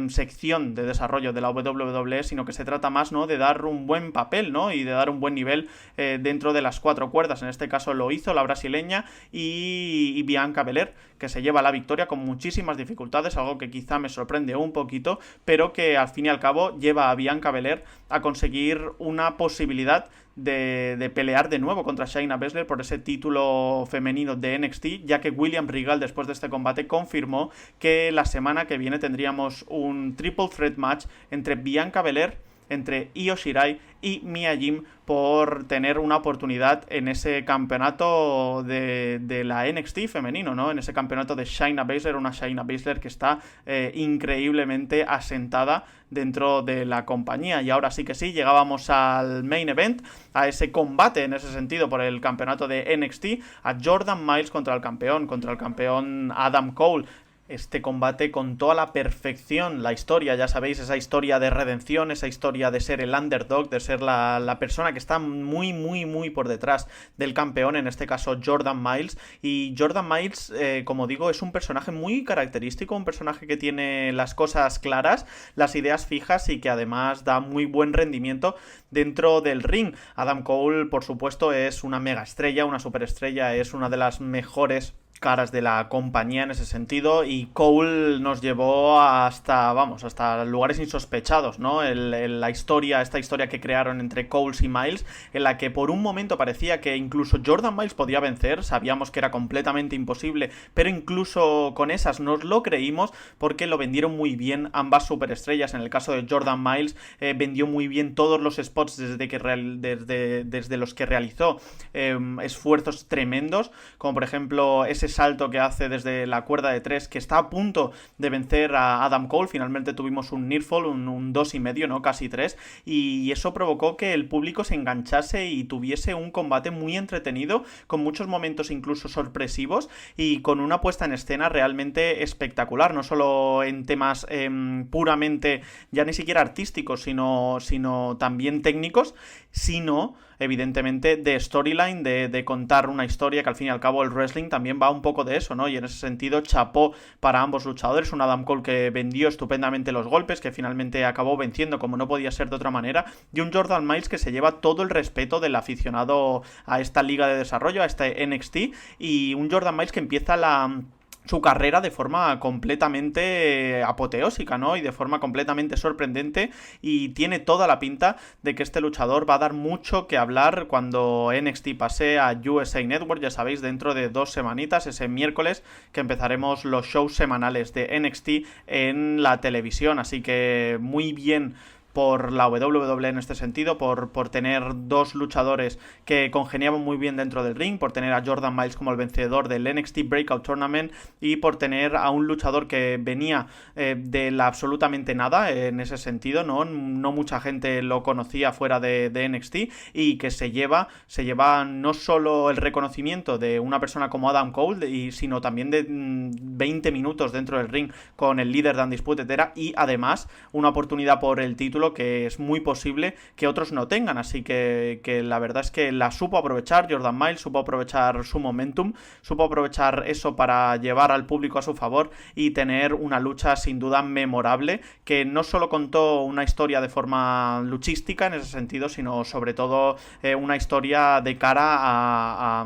[SPEAKER 1] sección de desarrollo de la WWE, sino que se trata más, ¿no?, de dar un buen papel, ¿no?, y de dar un buen nivel dentro de las 4 cuerdas. En este caso lo hizo la brasileña y Bianca Belair, que se lleva la victoria con muchísimas dificultades, algo que quizá me sorprende un poquito, pero que al fin y al cabo lleva a Bianca Belair a conseguir una posibilidad de pelear de nuevo contra Shayna Baszler por ese título femenino de NXT, ya que William Regal después de este combate confirmó que la semana que viene tendríamos un triple threat match entre Bianca Belair, entre Io Shirai y Mia Yim por tener una oportunidad en ese campeonato de la NXT femenino, ¿no? En ese campeonato de Shayna Baszler, una Shayna Baszler que está increíblemente asentada dentro de la compañía. Y ahora sí que sí, llegábamos al main event, a ese combate en ese sentido por el campeonato de NXT, a Jordan Myles contra el campeón Adam Cole. Este combate con toda la perfección, la historia, ya sabéis, esa historia de redención, esa historia de ser el underdog, de ser la persona que está muy por detrás del campeón, en este caso Jordan Myles. Y Jordan Myles, como digo, es un personaje muy característico, un personaje que tiene las cosas claras, las ideas fijas y que además da muy buen rendimiento dentro del ring. Adam Cole, por supuesto, es una mega estrella, una superestrella, es una de las mejores caras de la compañía en ese sentido, y Cole nos llevó hasta lugares insospechados, ¿no? Esta historia que crearon entre Coles y Myles, en la que por un momento parecía que incluso Jordan Myles podía vencer, sabíamos que era completamente imposible, pero incluso con esas nos lo creímos porque lo vendieron muy bien ambas superestrellas. En el caso de Jordan Myles, vendió muy bien todos los spots desde los que realizó esfuerzos tremendos, como por ejemplo ese salto que hace desde la cuerda de 3, que está a punto de vencer a Adam Cole. Finalmente tuvimos un nearfall, un 2,5, ¿no?, casi 3, y eso provocó que el público se enganchase y tuviese un combate muy entretenido, con muchos momentos incluso sorpresivos y con una puesta en escena realmente espectacular, no solo en temas puramente ya ni siquiera artísticos, sino también técnicos, sino evidentemente de storyline, de contar una historia, que al fin y al cabo el wrestling también va un poco de eso, ¿no? Y en ese sentido, chapó para ambos luchadores. Un Adam Cole que vendió estupendamente los golpes, que finalmente acabó venciendo como no podía ser de otra manera, y un Jordan Myles que se lleva todo el respeto del aficionado a esta liga de desarrollo, a este NXT, y un Jordan Myles que empieza su carrera de forma completamente apoteósica, ¿no? Y de forma completamente sorprendente, y tiene toda la pinta de que este luchador va a dar mucho que hablar cuando NXT pase a USA Network, ya sabéis, dentro de 2 semanitas, ese miércoles que empezaremos los shows semanales de NXT en la televisión. Así que muy bien por la WWE en este sentido, por tener dos luchadores que congeniaban muy bien dentro del ring, por tener a Jordan Myles como el vencedor del NXT Breakout Tournament y por tener a un luchador que venía de la absolutamente nada en ese sentido, no mucha gente lo conocía fuera de NXT y que se lleva no solo el reconocimiento de una persona como Adam Cole, sino también de 20 minutos dentro del ring con el líder de Undisputed Era y además una oportunidad por el título que es muy posible que otros no tengan, así que la verdad es que la supo aprovechar Jordan Myles, supo aprovechar su momentum, supo aprovechar eso para llevar al público a su favor y tener una lucha sin duda memorable que no solo contó una historia de forma luchística en ese sentido, sino sobre todo una historia de cara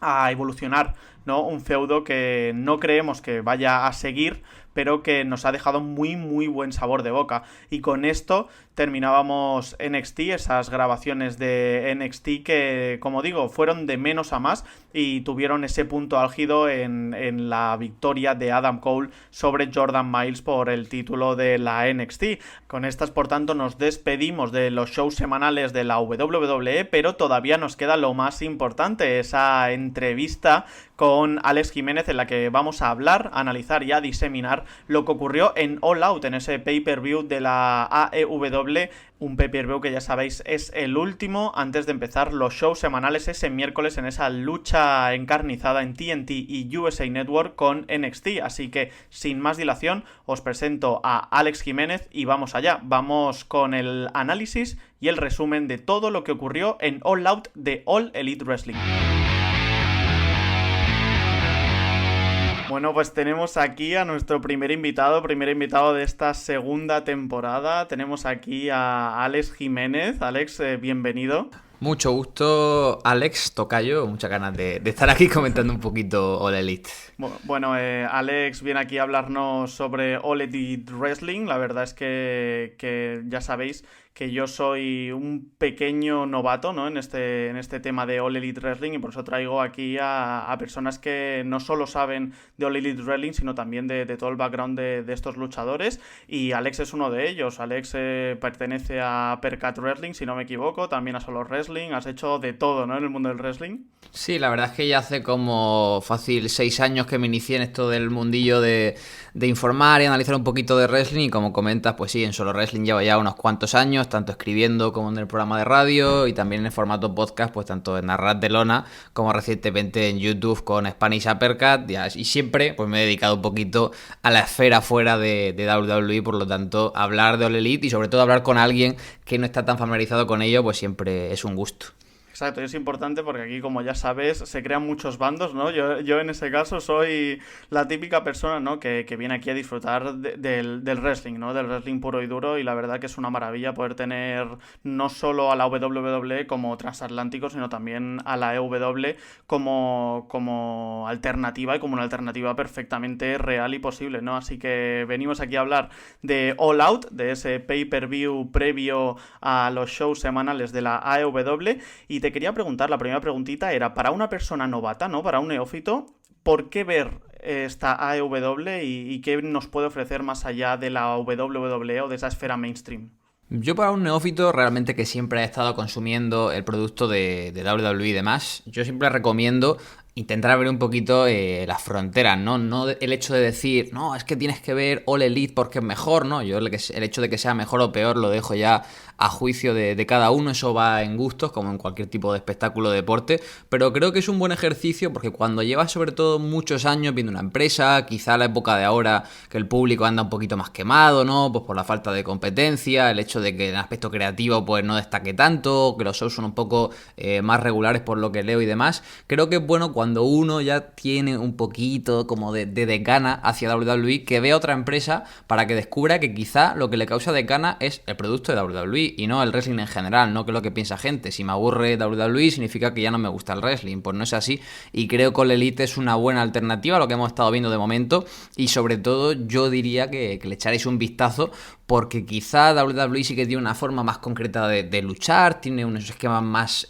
[SPEAKER 1] a evolucionar, ¿no? Un feudo que no creemos que vaya a seguir, pero que nos ha dejado muy muy buen sabor de boca. Y con esto terminábamos NXT, esas grabaciones de NXT que, como digo, fueron de menos a más y tuvieron ese punto álgido en la victoria de Adam Cole sobre Jordan Myles por el título de la NXT. Con estas, por tanto, nos despedimos de los shows semanales de la WWE, pero todavía nos queda lo más importante, esa entrevista con Alex Jiménez en la que vamos a hablar, analizar y a diseminar lo que ocurrió en All Out, en ese pay-per-view de la AEW, un pay-per-view que ya sabéis es el último antes de empezar los shows semanales ese miércoles en esa lucha encarnizada en TNT y USA Network con NXT, así que sin más dilación os presento a Alex Jiménez y vamos allá, vamos con el análisis y el resumen de todo lo que ocurrió en All Out de All Elite Wrestling. Bueno, pues tenemos aquí a nuestro primer invitado de esta segunda temporada. Tenemos aquí a Alex Jiménez. Alex, bienvenido.
[SPEAKER 4] Mucho gusto, Alex, tocayo, muchas ganas de estar aquí comentando un poquito All Elite.
[SPEAKER 1] Bueno, Alex viene aquí a hablarnos sobre All Elite Wrestling. La verdad es que ya sabéis que yo soy un pequeño novato, ¿no? en este tema de All Elite Wrestling y por eso traigo aquí a personas que no solo saben de All Elite Wrestling, sino también de todo el background de estos luchadores y Alex es uno de ellos. Alex pertenece a Percat Wrestling, si no me equivoco, también a Solo Wrestling, has hecho de todo, ¿no? En el mundo del wrestling.
[SPEAKER 4] Sí, la verdad es que ya hace como fácil 6 años que me inicié en esto del mundillo de informar y analizar un poquito de wrestling y como comentas, pues sí, en Solo Wrestling llevo ya unos cuantos años, tanto escribiendo como en el programa de radio y también en el formato podcast, pues tanto en Arras de Lona como recientemente en YouTube con Spanish Uppercut y siempre pues me he dedicado un poquito a la esfera fuera de WWE, por lo tanto hablar de All Elite y sobre todo hablar con alguien que no está tan familiarizado con ello, pues siempre es un gusto.
[SPEAKER 1] Exacto, y es importante porque aquí, como ya sabes, se crean muchos bandos, ¿no? Yo en ese caso soy la típica persona, ¿no? que viene aquí a disfrutar del wrestling, ¿no? Del wrestling puro y duro, y la verdad que es una maravilla poder tener no solo a la WWE como transatlántico, sino también a la EW como alternativa y como una alternativa perfectamente real y posible, ¿no? Así que venimos aquí a hablar de All Out, de ese pay-per-view previo a los shows semanales de la AEW, y te quería preguntar, la primera preguntita era, para una persona novata, ¿no? Para un neófito, ¿por qué ver esta AEW y qué nos puede ofrecer más allá de la WWE o de esa esfera mainstream?
[SPEAKER 4] Yo para un neófito realmente que siempre ha estado consumiendo el producto de WWE y demás, yo siempre recomiendo intentar abrir un poquito las fronteras, ¿no? No el hecho de decir, no, es que tienes que ver All Elite porque es mejor, ¿no? Yo el hecho de que sea mejor o peor lo dejo ya a juicio de cada uno, eso va en gustos, como en cualquier tipo de espectáculo o deporte, pero creo que es un buen ejercicio porque cuando llevas sobre todo muchos años viendo una empresa, quizá la época de ahora que el público anda un poquito más quemado, ¿no? Pues por la falta de competencia, el hecho de que en el aspecto creativo pues no destaque tanto, que los shows son un poco más regulares por lo que leo y demás, creo que es bueno cuando uno ya tiene un poquito como de decana hacia WWE, que vea otra empresa para que descubra que quizá lo que le causa decana es el producto de WWE. WWE y no el wrestling en general, no que es lo que piensa gente. Si me aburre WWE significa que ya no me gusta el wrestling, pues no es así, y creo que All Elite es una buena alternativa a lo que hemos estado viendo de momento, y sobre todo yo diría que le echaréis un vistazo, porque quizá WWE sí que tiene una forma más concreta de luchar, tiene unos esquemas más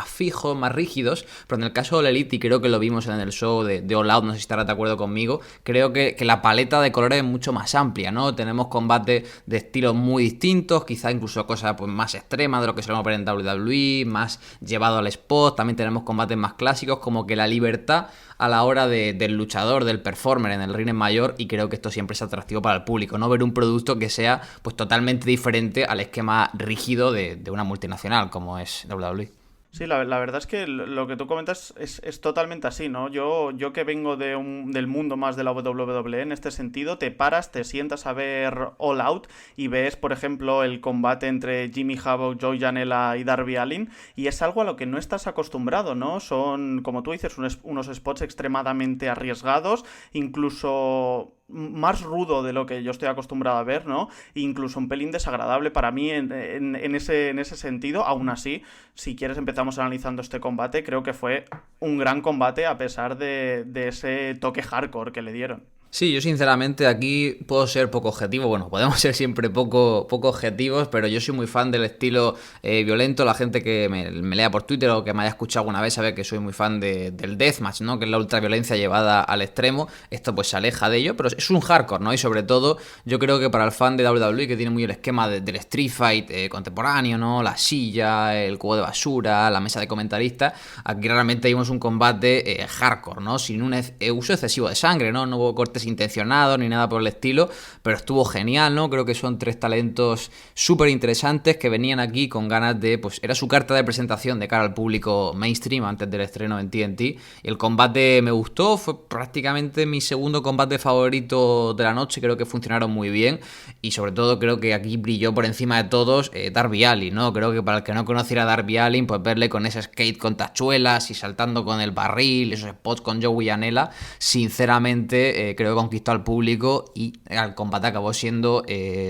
[SPEAKER 4] fijos, más rígidos, pero en el caso de All Elite, y creo que lo vimos en el show de All Out, no sé si estarás de acuerdo conmigo, creo que la paleta de colores es mucho más amplia, ¿no? Tenemos combates de estilos muy distintos, quizá incluso cosas pues, más extremas de lo que solemos ver en WWE, más llevado al spot, también tenemos combates más clásicos, como que la libertad a la hora del luchador, del performer en el ring es mayor, y creo que esto siempre es atractivo para el público, no ver un producto que sea pues totalmente diferente al esquema rígido de una multinacional como es WWE.
[SPEAKER 1] Sí, la verdad es que lo que tú comentas es totalmente así, ¿no? Yo que vengo del mundo más de la WWE en este sentido, te paras, te sientas a ver All Out y ves, por ejemplo, el combate entre Jimmy Havoc, Joey Janela y Darby Allin, y es algo a lo que no estás acostumbrado, ¿no? Son, como tú dices, unos spots extremadamente arriesgados, incluso más rudo de lo que yo estoy acostumbrado a ver, ¿no? Incluso un pelín desagradable para mí en ese sentido. Aún así, si quieres empezamos analizando este combate, creo que fue un gran combate a pesar de ese toque hardcore que le dieron.
[SPEAKER 4] Sí, yo sinceramente aquí puedo ser poco objetivo, bueno, podemos ser siempre poco objetivos, pero yo soy muy fan del estilo violento. La gente que me lea por Twitter o que me haya escuchado alguna vez sabe que soy muy fan del deathmatch, ¿no? Que es la ultraviolencia llevada al extremo. Esto pues se aleja de ello, pero es un hardcore, ¿no? Y sobre todo yo creo que para el fan de WWE, que tiene muy el esquema del street fight contemporáneo, ¿no? La silla, el cubo de basura, la mesa de comentaristas, aquí realmente vimos un combate hardcore, ¿no? Sin un uso excesivo de sangre, ¿no? No hubo cortes intencionados ni nada por el estilo, pero estuvo genial, ¿no? Creo que son tres talentos súper interesantes que venían aquí con ganas de, pues era su carta de presentación de cara al público mainstream antes del estreno en TNT, y el combate me gustó, fue prácticamente mi segundo combate favorito de la noche, creo que funcionaron muy bien, y sobre todo creo que aquí brilló por encima de todos Darby Allin, ¿no? Creo que para el que no conociera a Darby Allin, pues verle con ese skate con tachuelas y saltando con el barril, esos spots con Joey Janela, sinceramente creo que conquistó al público y el combate acabó siendo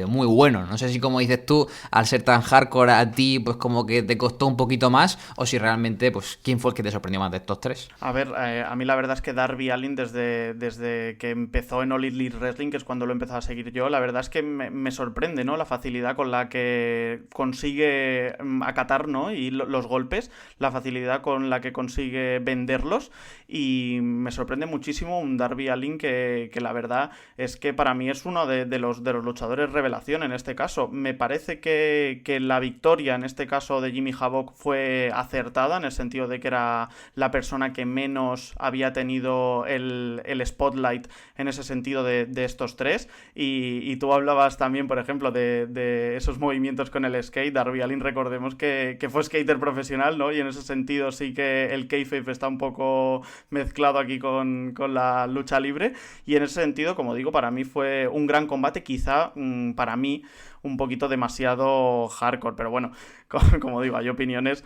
[SPEAKER 4] muy bueno. No sé si, como dices tú, al ser tan hardcore a ti, pues como que te costó un poquito más, o si realmente, pues, ¿quién fue el que te sorprendió más de estos tres?
[SPEAKER 1] A ver, a mí la verdad es que Darby Allin desde que empezó en All Elite Wrestling, que es cuando lo he empezado a seguir yo, la verdad es que me sorprende, ¿no? La facilidad con la que consigue acatar, ¿no? Y los golpes, la facilidad con la que consigue venderlos, y me sorprende muchísimo un Darby Allin que la verdad es que para mí es uno de los luchadores revelación en este caso. Me parece que la victoria en este caso de Jimmy Havoc fue acertada, en el sentido de que era la persona que menos había tenido el spotlight en ese sentido de estos tres, y tú hablabas también, por ejemplo, de esos movimientos con el skate. Darby Allin, recordemos que fue skater profesional, ¿no? Y en ese sentido sí que el kayfabe está un poco mezclado aquí con la lucha libre, y en ese sentido, como digo, para mí fue un gran combate, quizá para mí un poquito demasiado hardcore, pero bueno, como digo, hay opiniones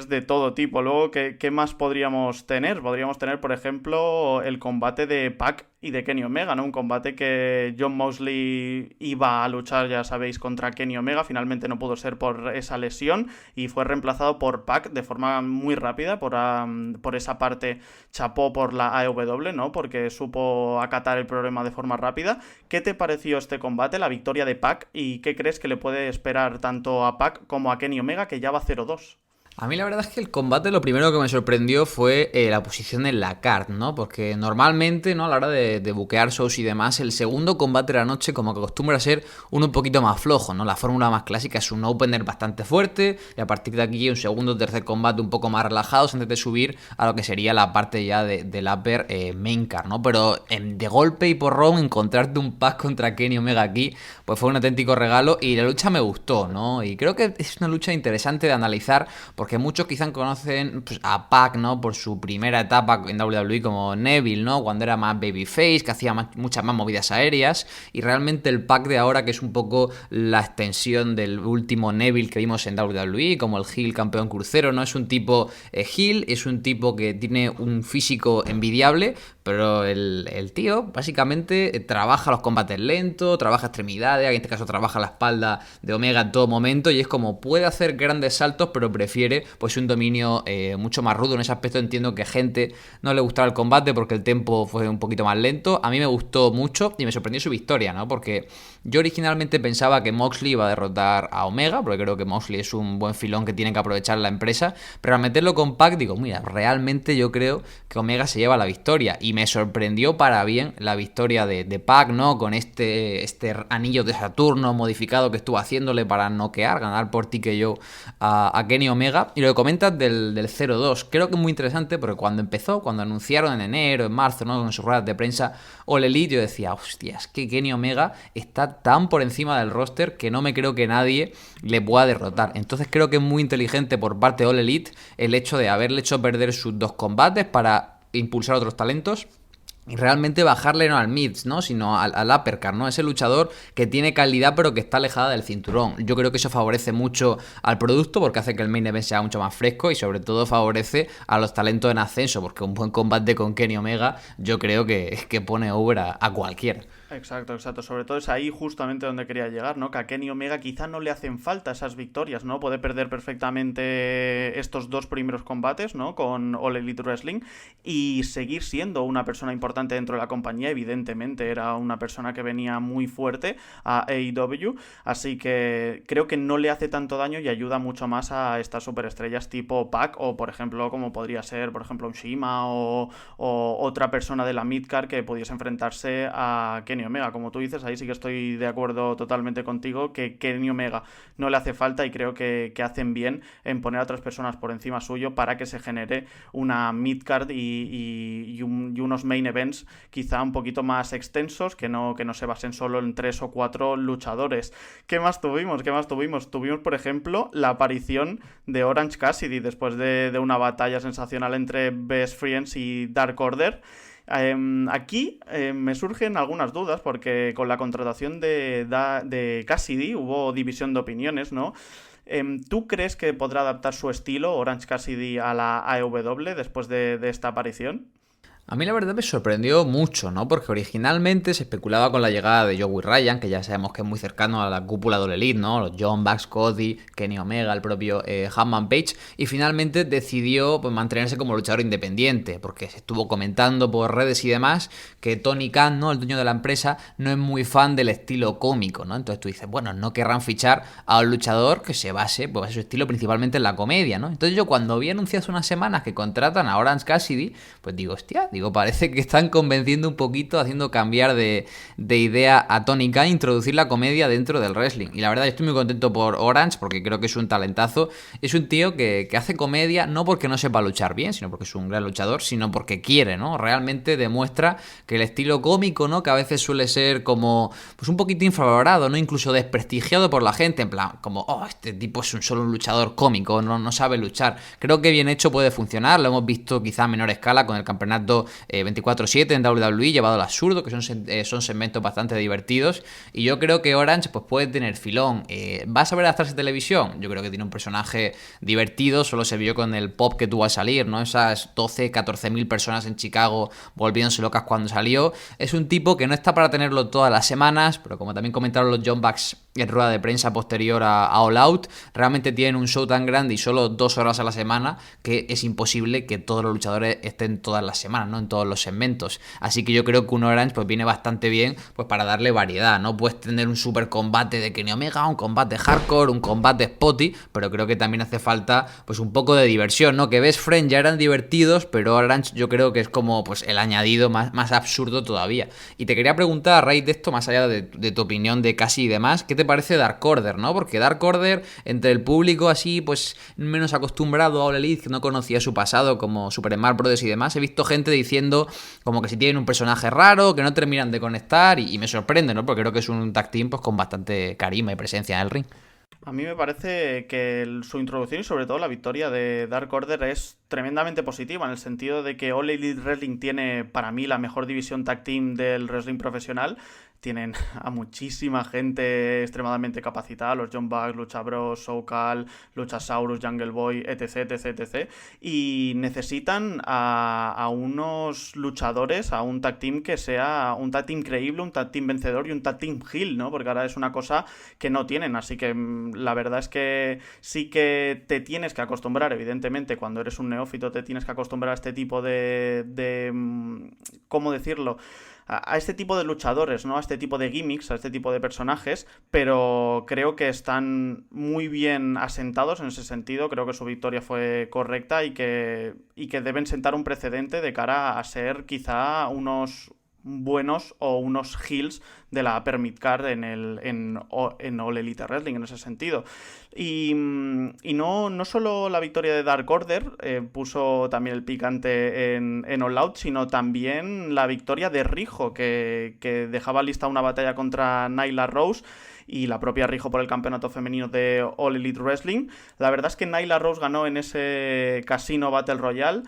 [SPEAKER 1] de todo tipo. Luego, ¿qué más podríamos tener? Podríamos tener, por ejemplo, el combate de Pac y de Kenny Omega, ¿no? Un combate que Jon Moxley iba a luchar, ya sabéis, contra Kenny Omega, finalmente no pudo ser por esa lesión y fue reemplazado por Pac de forma muy rápida. Por esa parte, chapó por la AEW, ¿no? Porque supo acatar el problema de forma rápida. ¿Qué te pareció este combate, la victoria de Pac, y qué crees que le puede esperar tanto a Pac como a Kenny Omega, que ya va 0-2?
[SPEAKER 4] A mí la verdad es que el combate lo primero que me sorprendió fue la posición en la card, ¿no? Porque normalmente, ¿no? A la hora de buquear shows y demás, el segundo combate de la noche como que acostumbra a ser uno un poquito más flojo, ¿no? La fórmula más clásica es un opener bastante fuerte y a partir de aquí un segundo o tercer combate un poco más relajados antes de subir a lo que sería la parte ya del upper main card, ¿no? Pero de golpe y porrón encontrarte un Pac contra Kenny Omega aquí, pues fue un auténtico regalo y la lucha me gustó, ¿no? Y creo que es una lucha interesante de analizar porque muchos quizás conocen pues, a Pac, ¿no? Por su primera etapa en WWE como Neville, ¿no? Cuando era más babyface, que hacía muchas más movidas aéreas, y realmente el Pac de ahora, que es un poco la extensión del último Neville que vimos en WWE, como el heel campeón crucero, ¿no? Es un tipo heel, es un tipo que tiene un físico envidiable, pero el tío básicamente trabaja los combates lentos, trabaja extremidades, en este caso trabaja la espalda de Omega en todo momento, y es como puede hacer grandes saltos, pero prefiere pues un dominio mucho más rudo. En ese aspecto entiendo que a gente no le gustaba el combate porque el tempo fue un poquito más lento. A mí me gustó mucho y me sorprendió su victoria, ¿no? Porque yo originalmente pensaba que Moxley iba a derrotar a Omega, porque creo que Moxley es un buen filón que tiene que aprovechar la empresa, pero al meterlo con Pac digo, mira, realmente yo creo que Omega se lleva la victoria, y me sorprendió para bien la victoria de Pac, ¿no? Con este anillo de Saturno modificado que estuvo haciéndole para noquear, ganar por TKO a Kenny Omega. Y lo que comentas del 0-2, creo que es muy interesante porque cuando anunciaron en enero, en marzo, ¿no? Con sus ruedas de prensa All Elite, yo decía, hostia, es que Kenny Omega está tan por encima del roster que no me creo que nadie le pueda derrotar. Entonces creo que es muy inteligente por parte de All Elite el hecho de haberle hecho perder sus 2 combates para impulsar otros talentos y realmente bajarle no al mids, ¿no? Sino al uppercut, ¿no? Ese luchador que tiene calidad pero que está alejada del cinturón. Yo creo que eso favorece mucho al producto porque hace que el main event sea mucho más fresco, y sobre todo favorece a los talentos en ascenso, porque un buen combate con Kenny Omega yo creo que pone over a cualquiera.
[SPEAKER 1] Exacto. Sobre todo es ahí justamente donde quería llegar, ¿no? Que a Kenny Omega quizá no le hacen falta esas victorias, ¿no? Puede perder perfectamente estos 2 primeros combates, ¿no? Con All Elite Wrestling y seguir siendo una persona importante dentro de la compañía. Evidentemente era una persona que venía muy fuerte a AEW, así que creo que no le hace tanto daño y ayuda mucho más a estas superestrellas tipo Pac, o por ejemplo como podría ser por ejemplo un Shima o otra persona de la midcard que pudiese enfrentarse a Kenny Omega. Como tú dices, ahí sí que estoy de acuerdo totalmente contigo, que Kenny Omega no le hace falta, y creo que hacen bien en poner a otras personas por encima suyo para que se genere una midcard y unos main events quizá un poquito más extensos, que no se basen solo en 3 o 4 luchadores. ¿Qué más tuvimos? Tuvimos, por ejemplo, la aparición de Orange Cassidy después de una batalla sensacional entre Best Friends y Dark Order. Aquí me surgen algunas dudas porque con la contratación de Cassidy hubo división de opiniones, ¿no? ¿Tú crees que podrá adaptar su estilo Orange Cassidy a la AEW después de esta aparición?
[SPEAKER 4] A mí la verdad me sorprendió mucho, ¿no? Porque originalmente se especulaba con la llegada de Joey Ryan, que ya sabemos que es muy cercano a la cúpula de All Elite, ¿no? Los John Bucks, Cody, Kenny Omega, el propio Hangman Page, y finalmente decidió pues, mantenerse como luchador independiente, porque se estuvo comentando por redes y demás que Tony Khan, ¿no? El dueño de la empresa, no es muy fan del estilo cómico, ¿no? Entonces tú dices, bueno, no querrán fichar a un luchador que se base, pues, su estilo principalmente en la comedia, ¿no? Entonces yo cuando vi anunciado hace unas semanas que contratan a Orange Cassidy, pues digo, hostia, parece que están convenciendo un poquito, haciendo cambiar de idea a Tony Khan, introducir la comedia dentro del wrestling. Y la verdad, yo estoy muy contento por Orange, porque creo que es un talentazo. Es un tío que hace comedia, no porque no sepa luchar bien, sino porque es un gran luchador, sino porque quiere, ¿no? Realmente demuestra que el estilo cómico, ¿no? Que a veces suele ser como, pues un poquito infravalorado, ¿no? Incluso desprestigiado por la gente, en plan, como, oh, este tipo es solo un luchador cómico, no sabe luchar. Creo que bien hecho puede funcionar, lo hemos visto quizá a menor escala con el campeonato 24/7 en WWE, llevado al absurdo, que son segmentos bastante divertidos, y yo creo que Orange pues puede tener filón. ¿Va a saber adaptarse a televisión? Yo creo que tiene un personaje divertido, solo se vio con el pop que tuvo a salir, ¿no? Esas 12-14 mil personas en Chicago volviéndose locas cuando salió. Es un tipo que no está para tenerlo todas las semanas, pero como también comentaron los John Bucks en rueda de prensa posterior a All Out, realmente tienen un show tan grande y solo 2 horas a la semana que es imposible que todos los luchadores estén todas las semanas, ¿no? En todos los segmentos. Así que yo creo que un Orange pues viene bastante bien pues para darle variedad, ¿no? Puedes tener un super combate de Kenny Omega, un combate hardcore, un combate spotty, pero creo que también hace falta pues un poco de diversión, ¿no? Que Best Friends ya eran divertidos, pero Orange yo creo que es como pues el añadido más absurdo todavía. Y te quería preguntar a raíz de esto, más allá de tu opinión de Cassidy y demás, ¿qué te parece Dark Order, no? Porque Dark Order, entre el público así, pues menos acostumbrado a All Elite, que no conocía su pasado como Super Smash Bros. Y demás, he visto gente diciendo como que si tienen un personaje raro, que no terminan de conectar, y me sorprende, ¿no? Porque creo que es un tag team pues con bastante carisma y presencia en el ring.
[SPEAKER 1] A mí me parece que su introducción y sobre todo la victoria de Dark Order es tremendamente positiva, en el sentido de que All Elite Wrestling tiene para mí la mejor división tag team del wrestling profesional. Tienen a muchísima gente extremadamente capacitada, los John Bucks, Lucha Bros, SoCal, Luchasaurus, Jungle Boy, etc, etc, etc. Y necesitan a unos luchadores, a un tag team que sea un tag team creíble, un tag team vencedor y un tag team heel, ¿no? Porque ahora es una cosa que no tienen, así que la verdad es que sí que te tienes que acostumbrar, evidentemente, cuando eres un neófito te tienes que acostumbrar a este tipo de ¿cómo decirlo? A este tipo de luchadores, ¿no? A este tipo de gimmicks, a este tipo de personajes, pero creo que están muy bien asentados en ese sentido. Creo que su victoria fue correcta y que deben sentar un precedente de cara a ser quizá unos buenos o unos heels de la Upper Midcard en All Elite Wrestling, en ese sentido. Y no solo la victoria de Dark Order puso también el picante en All Out, sino también la victoria de Riho, que dejaba lista una batalla contra Nyla Rose y la propia Riho por el campeonato femenino de All Elite Wrestling. La verdad es que Nyla Rose ganó en ese Casino Battle Royale.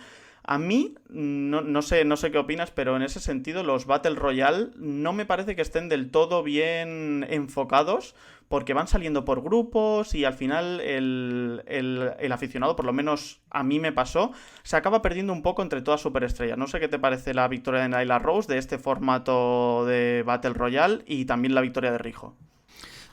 [SPEAKER 1] A mí, no sé qué opinas, pero en ese sentido los Battle Royale no me parece que estén del todo bien enfocados, porque van saliendo por grupos y al final el aficionado, por lo menos a mí me pasó, se acaba perdiendo un poco entre todas superestrellas. No sé qué te parece la victoria de Nyla Rose de este formato de Battle Royale y también la victoria de Riho.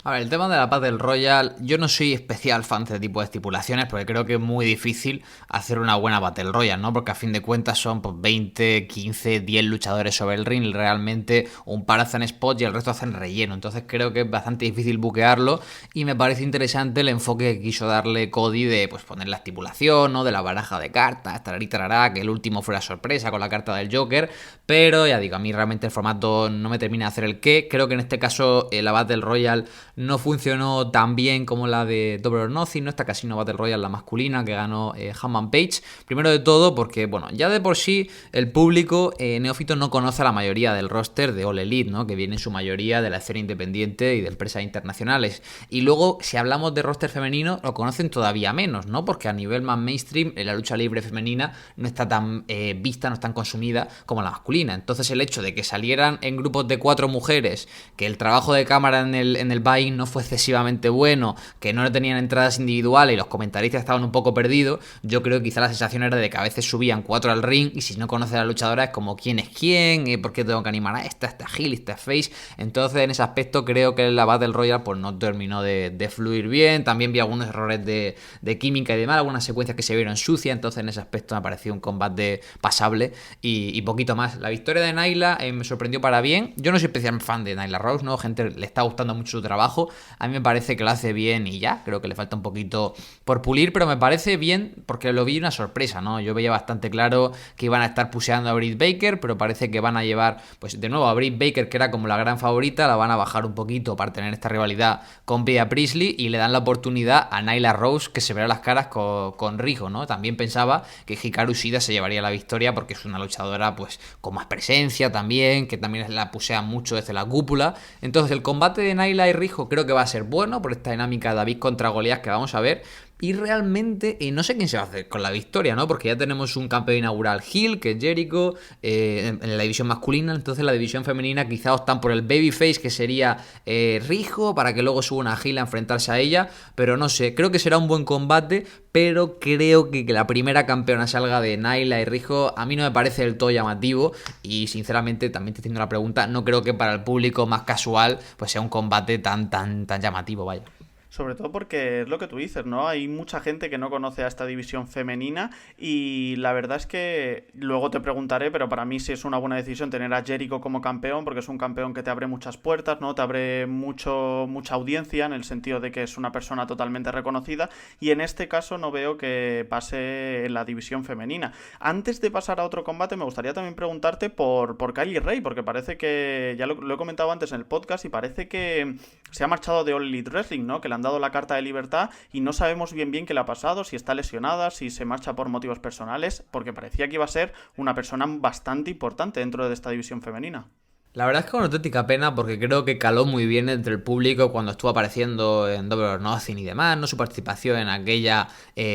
[SPEAKER 4] A ver, el tema de la Battle Royale, yo no soy especial fan de este tipo de estipulaciones porque creo que es muy difícil hacer una buena Battle Royale, ¿no? Porque a fin de cuentas son pues, 20, 15, 10 luchadores sobre el ring y realmente un par hacen spot y el resto hacen relleno. Entonces creo que es bastante difícil buquearlo y me parece interesante el enfoque que quiso darle Cody de pues poner la estipulación, ¿no? De la baraja de cartas, tararí tarará, que el último fuera sorpresa con la carta del Joker, pero ya digo, a mí realmente el formato no me termina de hacer el qué. Creo que en este caso la Battle Royale no funcionó tan bien como la de Double or Nothing, ¿no? Esta Casino Battle Royale, la masculina, que ganó Hangman Page. Primero de todo porque, bueno, ya de por sí el público neófito no conoce a la mayoría del roster de All Elite, ¿no? Que viene en su mayoría de la escena independiente y de empresas internacionales. Y luego, si hablamos de roster femenino, lo conocen todavía menos, ¿no? Porque a nivel más mainstream, la lucha libre femenina no está tan vista, no es tan consumida como la masculina. Entonces el hecho de que salieran en grupos de 4 mujeres, que el trabajo de cámara en el buy no fue excesivamente bueno, que no tenían entradas individuales y los comentaristas estaban un poco perdidos, yo creo que quizá la sensación era de que a veces subían 4 al ring y si no conoces a la luchadora es como quién es quién, por qué tengo que animar a esta heel, esta face. Entonces en ese aspecto creo que la Battle Royale pues no terminó de fluir bien. También vi algunos errores de química y demás, algunas secuencias que se vieron sucias, entonces en ese aspecto me pareció un combate pasable y poquito más. La victoria de Nyla me sorprendió para bien. Yo no soy especial fan de Nyla Rose, ¿no? Gente le está gustando mucho su trabajo. A mí me parece que lo hace bien y ya, creo que le falta un poquito por pulir, pero me parece bien porque lo vi una sorpresa, ¿no? Yo veía bastante claro que iban a estar puseando a Britt Baker, pero parece que van a llevar, pues de nuevo a Britt Baker, que era como la gran favorita, la van a bajar un poquito para tener esta rivalidad con Bea Priestley y le dan la oportunidad a Nyla Rose, que se verá las caras con Riho, ¿no? También pensaba que Hikaru Shida se llevaría la victoria porque es una luchadora pues con más presencia también, que también la pusea mucho desde la cúpula. Entonces el combate de Nyla y Riho creo que va a ser bueno por esta dinámica de David contra Goliath que vamos a ver. Y realmente no sé quién se va a hacer con la victoria, ¿no? Porque ya tenemos un campeón inaugural heel, que es Jericho, en la división masculina. Entonces la división femenina quizá optan por el babyface, que sería Riho, para que luego suba una heel a enfrentarse a ella. Pero no sé, creo que será un buen combate, pero creo que la primera campeona salga de Nyla y Riho a mí no me parece del todo llamativo. Y sinceramente, también te haciendo la pregunta, no creo que para el público más casual pues sea un combate tan llamativo, vaya.
[SPEAKER 1] Sobre todo porque es lo que tú dices, ¿no? Hay mucha gente que no conoce a esta división femenina y la verdad es que luego te preguntaré, pero para mí sí es una buena decisión tener a Jericho como campeón porque es un campeón que te abre muchas puertas, ¿no? Te abre mucha audiencia en el sentido de que es una persona totalmente reconocida y en este caso no veo que pase en la división femenina. Antes de pasar a otro combate me gustaría también preguntarte por Kylie Ray, porque parece que, ya lo he comentado antes en el podcast y parece que se ha marchado de All Elite Wrestling, ¿no? Que le han dado la carta de libertad y no sabemos bien qué le ha pasado, si está lesionada, si se marcha por motivos personales, porque parecía que iba a ser una persona bastante importante dentro de esta división femenina.
[SPEAKER 4] La verdad es que es una auténtica pena porque creo que caló muy bien entre el público cuando estuvo apareciendo en Double or Nothing y demás, ¿no? Su participación en aquella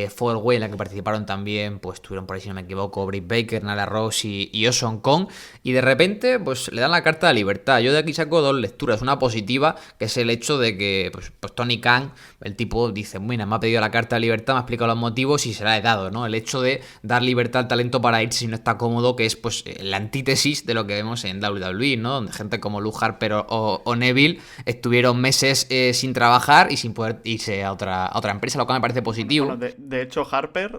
[SPEAKER 4] Four Way en la que participaron también, pues estuvieron por ahí si no me equivoco, Britt Baker, Nyla Rose y Awesome Kong, y de repente pues le dan la carta de libertad. Yo de aquí saco dos lecturas, una positiva que es el hecho de que pues Tony Khan, el tipo dice, mira, me ha pedido la carta de libertad, me ha explicado los motivos y se la he dado, ¿no? El hecho de dar libertad al talento para irse si no está cómodo, que es pues la antítesis de lo que vemos en WWE, ¿no? Donde gente como Luke Harper o Neville estuvieron meses sin trabajar y sin poder irse a otra empresa, lo cual me parece positivo.
[SPEAKER 1] Bueno, de hecho Harper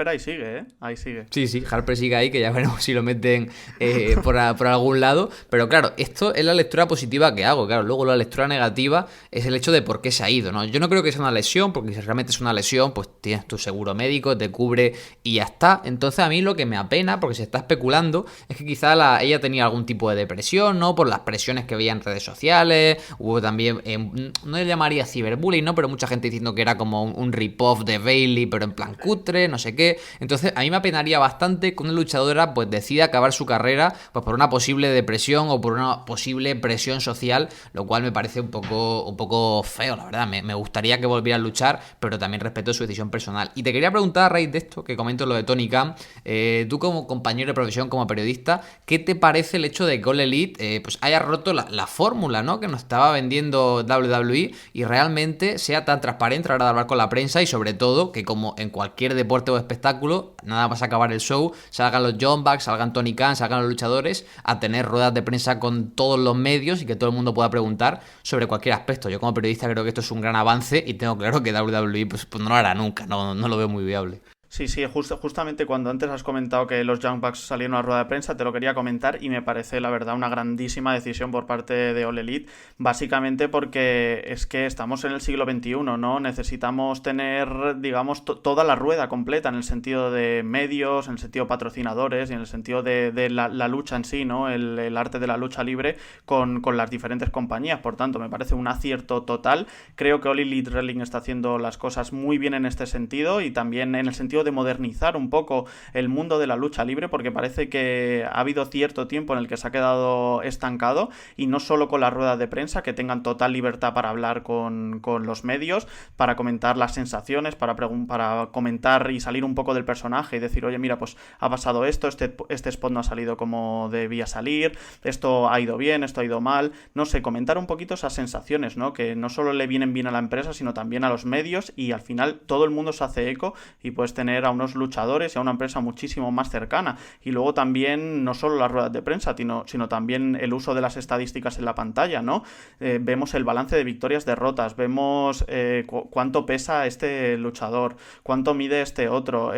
[SPEAKER 1] ahí sigue, ¿eh? Ahí sigue.
[SPEAKER 4] Sí, Harper sigue ahí, que ya veremos si lo meten por algún lado. Pero claro, esto es la lectura positiva que hago. Claro, luego la lectura negativa es el hecho de por qué se ha ido, ¿no? Yo no creo que sea una lesión, porque si realmente es una lesión, pues tienes tu seguro médico, te cubre y ya está. Entonces a mí lo que me apena, porque se está especulando, es que quizá ella tenía algún tipo de depresión, ¿no? Por las presiones que veía en redes sociales. Hubo también, no le llamaría ciberbullying, ¿no? Pero mucha gente diciendo que era como un rip-off de Bayley, pero en plan cutre, no sé qué. Entonces a mí me apenaría bastante que una luchadora pues decida acabar su carrera pues por una posible depresión o por una posible presión social, lo cual me parece un poco feo, la verdad. Me gustaría que volviera a luchar, pero también respeto su decisión personal. Y te quería preguntar a raíz de esto, que comento lo de Tony Khan, tú como compañero de profesión, como periodista, ¿qué te parece el hecho de que All Elite pues haya roto la fórmula, ¿no? Que nos estaba vendiendo WWE y realmente sea tan transparente a la hora de hablar con la prensa y sobre todo que como en cualquier deporte o espectáculo, nada más acabar el show, salgan los Young Bucks, salgan Tony Khan, salgan los luchadores a tener ruedas de prensa con todos los medios y que todo el mundo pueda preguntar sobre cualquier aspecto. Yo como periodista creo que esto es un gran avance y tengo claro que WWE pues no lo hará nunca, no lo veo muy viable.
[SPEAKER 1] Sí, justamente cuando antes has comentado que los Young Bucks salieron a rueda de prensa, te lo quería comentar y me parece, la verdad, una grandísima decisión por parte de All Elite, básicamente porque es que estamos en el siglo XXI, ¿no? Necesitamos tener, digamos, toda la rueda completa en el sentido de medios, en el sentido de patrocinadores y en el sentido de la lucha en sí, ¿no? El arte de la lucha libre con las diferentes compañías. Por tanto, me parece un acierto total. Creo que All Elite Wrestling está haciendo las cosas muy bien en este sentido y también en el sentido de modernizar un poco el mundo de la lucha libre, porque parece que ha habido cierto tiempo en el que se ha quedado estancado, y no solo con las ruedas de prensa, que tengan total libertad para hablar con los medios, para comentar las sensaciones, para comentar y salir un poco del personaje y decir, oye, mira, pues ha pasado esto, este spot no ha salido como debía salir, esto ha ido bien, esto ha ido mal, no sé, comentar un poquito esas sensaciones, ¿no? Que no solo le vienen bien a la empresa, sino también a los medios, y al final todo el mundo se hace eco y puedes tener a unos luchadores y a una empresa muchísimo más cercana. Y luego también no solo las ruedas de prensa, sino también el uso de las estadísticas en la pantalla, ¿no? Vemos el balance de victorias, derrotas, vemos cuánto pesa este luchador, cuánto mide este otro,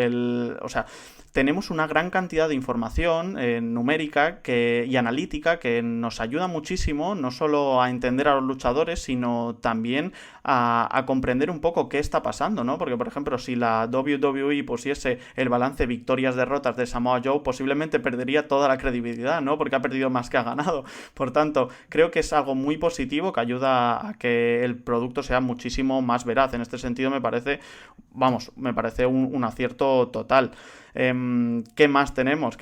[SPEAKER 1] o sea, tenemos una gran cantidad de información numérica y analítica que nos ayuda muchísimo, no solo a entender a los luchadores, sino también a comprender un poco qué está pasando, ¿no? Porque, por ejemplo, si la WWE pusiese el balance victorias-derrotas de Samoa Joe, posiblemente perdería toda la credibilidad, ¿no? Porque ha perdido más que ha ganado. Por tanto, creo que es algo muy positivo que ayuda a que el producto sea muchísimo más veraz. En este sentido me parece un acierto total. ¿Qué más tenemos?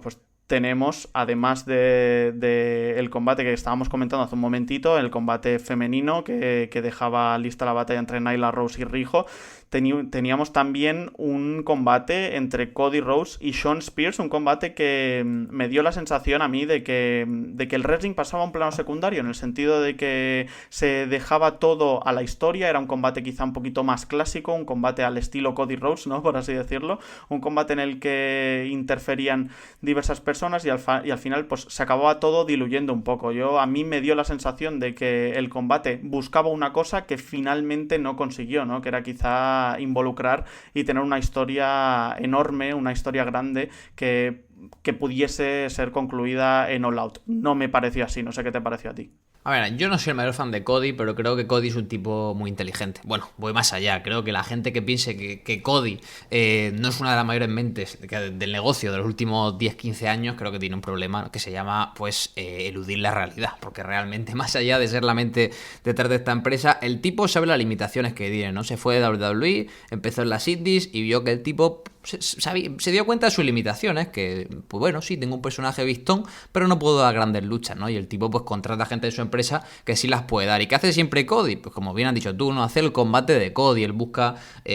[SPEAKER 1] Pues tenemos, además de el combate que estábamos comentando hace un momentito, el combate femenino que dejaba lista la batalla entre Nyla Rose y Riho, teníamos también un combate entre Cody Rhodes y Shawn Spears, un combate que me dio la sensación a mí de que el wrestling pasaba a un plano secundario, en el sentido de que se dejaba todo a la historia. Era un combate quizá un poquito más clásico, un combate al estilo Cody Rhodes, ¿no? Por así decirlo, un combate en el que interferían diversas personas y al final pues se acababa todo diluyendo un poco. A mí me dio la sensación de que el combate buscaba una cosa que finalmente no consiguió, ¿no? Que era quizá involucrar y tener una historia enorme, una historia grande que pudiese ser concluida en All Out. No me pareció así, no sé qué te pareció a ti.
[SPEAKER 4] A ver, yo no soy el mayor fan de Cody, pero creo que Cody es un tipo muy inteligente. Bueno, voy más allá. Creo que la gente que piense que Cody no es una de las mayores mentes del negocio de los últimos 10-15 años, creo que tiene un problema que se llama, pues, eludir la realidad. Porque realmente, más allá de ser la mente detrás de esta empresa, el tipo sabe las limitaciones que tiene, ¿no? Se fue de WWE, empezó en las indies y vio que el tipo se dio cuenta de sus limitaciones, que, pues bueno, sí, tengo un personaje vistón, pero no puedo dar grandes luchas, ¿no? Y el tipo, pues, contrata gente de su empresa que sí las puede dar. ¿Y qué hace siempre Cody? Pues como bien has dicho tú, ¿no? Hace el combate de Cody. Él busca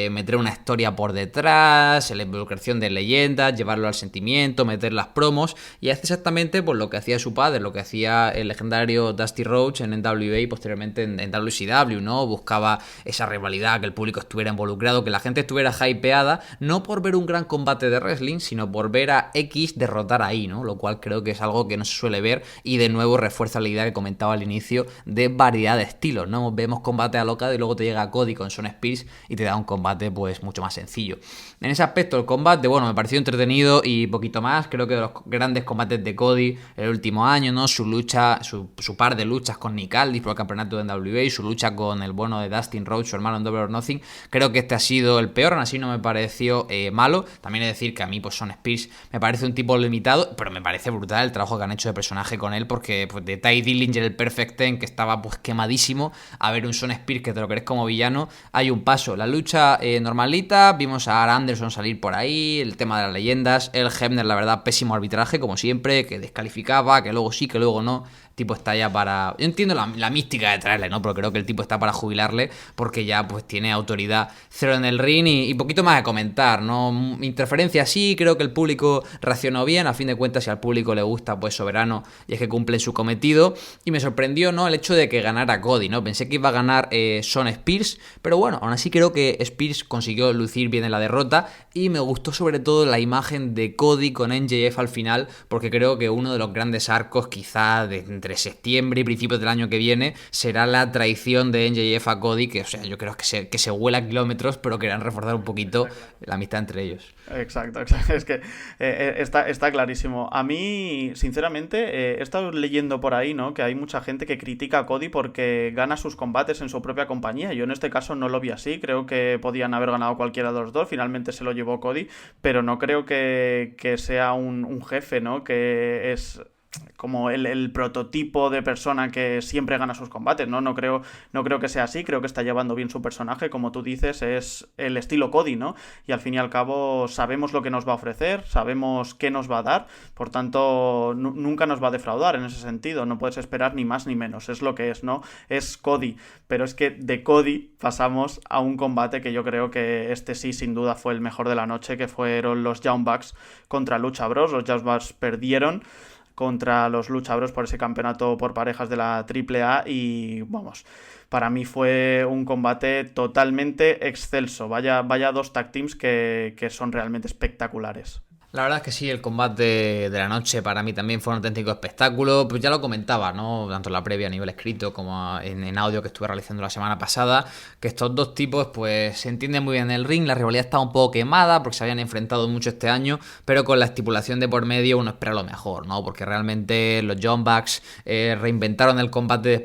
[SPEAKER 4] meter una historia por detrás, la involucración de leyendas, llevarlo al sentimiento, meter las promos, y hace exactamente pues lo que hacía su padre, lo que hacía el legendario Dusty Rhodes en NWA y posteriormente en WCW, ¿no? Buscaba esa rivalidad, que el público estuviera involucrado, que la gente estuviera hypeada, no por ver un gran combate de wrestling, sino por ver a X derrotar a Y, ¿no? Lo cual creo que es algo que no se suele ver y de nuevo refuerza la idea que comentaba al inicio de variedad de estilos, ¿no? Vemos combate alocado y luego te llega Cody con Shawn Spears y te da un combate pues mucho más sencillo. En ese aspecto el combate, bueno, me pareció entretenido y poquito más. Creo que de los grandes combates de Cody el último año, ¿no? Su lucha, su par de luchas con Nick Aldis por el campeonato de NWA y su lucha con el bueno de Dustin Rhodes, su hermano en Double or Nothing, creo que este ha sido el peor, aún así no me pareció malo. También he de decir que a mí pues Shawn Spears me parece un tipo limitado, pero me parece brutal el trabajo que han hecho de personaje con él, porque pues de Ty Dillinger, el Perfect Ten, que estaba pues quemadísimo, a ver un Shawn Spears que te lo crees como villano, hay un paso. La lucha normalita, vimos a Arn Anderson salir por ahí, el tema de las leyendas, el Hebner, la verdad, pésimo arbitraje, como siempre, que descalificaba, que luego sí, que luego no. El tipo está ya para... Yo entiendo la mística de traerle, ¿no? Pero creo que el tipo está para jubilarle porque ya pues tiene autoridad cero en el ring y poquito más de comentar, ¿no? Interferencia sí, creo que el público reaccionó bien, a fin de cuentas si al público le gusta pues soberano y es que cumple su cometido, y me sorprendió, ¿no? El hecho de que ganara Cody, ¿no? Pensé que iba a ganar Shawn Spears, pero bueno, aún así creo que Spears consiguió lucir bien en la derrota y me gustó sobre todo la imagen de Cody con MJF al final, porque creo que uno de los grandes arcos quizá de entre septiembre y principios del año que viene será la traición de MJF a Cody, que o sea, yo creo que se vuela kilómetros, pero querrán reforzar un poquito la amistad entre ellos.
[SPEAKER 1] Exacto. Es que está clarísimo. A mí, sinceramente, he estado leyendo por ahí, ¿no? Que hay mucha gente que critica a Cody porque gana sus combates en su propia compañía. Yo en este caso no lo vi así. Creo que podían haber ganado cualquiera de los dos. Finalmente se lo llevó Cody, pero no creo que sea un jefe, ¿no? Que es como el prototipo de persona que siempre gana sus combates, ¿no? No creo que sea así, creo que está llevando bien su personaje, como tú dices, es el estilo Cody, ¿no? Y al fin y al cabo sabemos lo que nos va a ofrecer, sabemos qué nos va a dar, por tanto nunca nos va a defraudar en ese sentido, no puedes esperar ni más ni menos, es lo que es, ¿no? Es Cody, pero es que de Cody pasamos a un combate que yo creo que este sí, sin duda, fue el mejor de la noche, que fueron los Young Bucks contra Lucha Bros. Los Young Bucks perdieron contra los Lucha Bros por ese campeonato por parejas de la AAA y vamos, para mí fue un combate totalmente excelso. Vaya dos tag teams que son realmente espectaculares.
[SPEAKER 4] La verdad es que sí, el combate de la noche para mí también fue un auténtico espectáculo. Pues ya lo comentaba, ¿no? Tanto en la previa a nivel escrito como en audio que estuve realizando la semana pasada, que estos dos tipos pues se entienden muy bien en el ring. La rivalidad estaba un poco quemada porque se habían enfrentado mucho este año, pero con la estipulación de por medio uno espera lo mejor, ¿no? Porque realmente los Young Bucks reinventaron el combate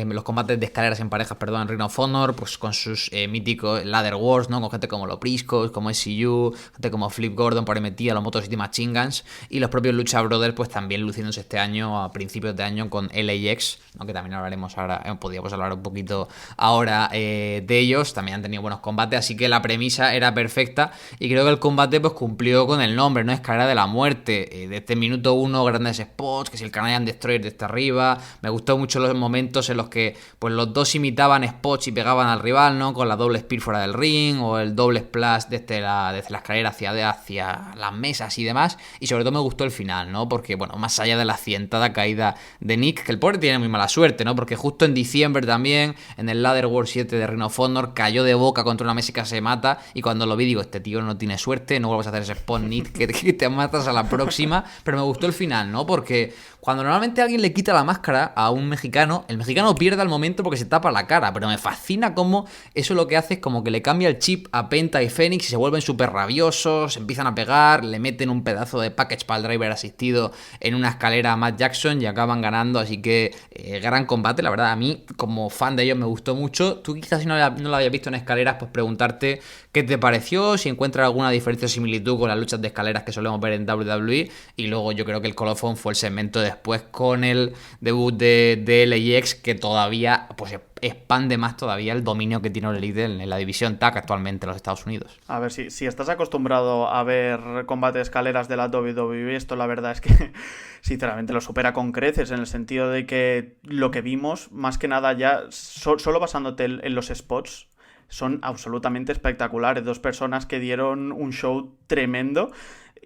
[SPEAKER 4] los combates de escaleras en parejas, en Ring of Honor, pues con sus míticos Ladder Wars, ¿no? Con gente como los Briscoes, como SCU, gente como Flip Gordon por ahí a los Motor City Machine Guns, y los propios Lucha Brothers pues también luciéndose este año, a principios de año, con LAX, ¿no? Que también hablaremos ahora, podríamos hablar un poquito ahora de ellos. También han tenido buenos combates, así que la premisa era perfecta y creo que el combate pues cumplió con el nombre, ¿no? Escalera de la muerte, de este minuto 1 grandes spots, que si el Canadian Destroyer desde arriba, me gustó mucho los momentos en los que pues los dos imitaban spots y pegaban al rival, ¿no? Con la doble spear fuera del ring o el doble splash desde la escalera hacia las mesas y demás, y sobre todo me gustó el final, ¿no? Porque, bueno, más allá de la accidentada caída de Nick, que el pobre tiene muy mala suerte, ¿no? Porque justo en diciembre también, en el Ladder War 7 de Ring of Honor, cayó de boca contra una mesa y casi se mata, y cuando lo vi digo, este tío no tiene suerte, no vuelvas a hacer ese spot, Nick, que te matas a la próxima, pero me gustó el final, ¿no? Porque cuando normalmente alguien le quita la máscara a un mexicano, el mexicano pierde al momento porque se tapa la cara, pero me fascina cómo eso lo que hace es como que le cambia el chip a Penta y Fénix y se vuelven súper rabiosos, se empiezan a pegar, lugar, le meten un pedazo de package para el driver asistido en una escalera a Matt Jackson y acaban ganando, así que gran combate, la verdad, a mí como fan de ellos me gustó mucho. Tú quizás si no lo habías visto en escaleras, pues preguntarte qué te pareció, si encuentras alguna diferencia o similitud con las luchas de escaleras que solemos ver en WWE, y luego yo creo que el colofón fue el segmento después con el debut de LAX, que todavía pues expande más todavía el dominio que tiene All Elite en la división TAG actualmente en los Estados Unidos.
[SPEAKER 1] A ver, si estás acostumbrado a ver combate de escaleras de la WWE, esto la verdad es que sinceramente lo supera con creces, en el sentido de que lo que vimos, más que nada ya, solo basándote en los spots, son absolutamente espectaculares. Dos personas que dieron un show tremendo.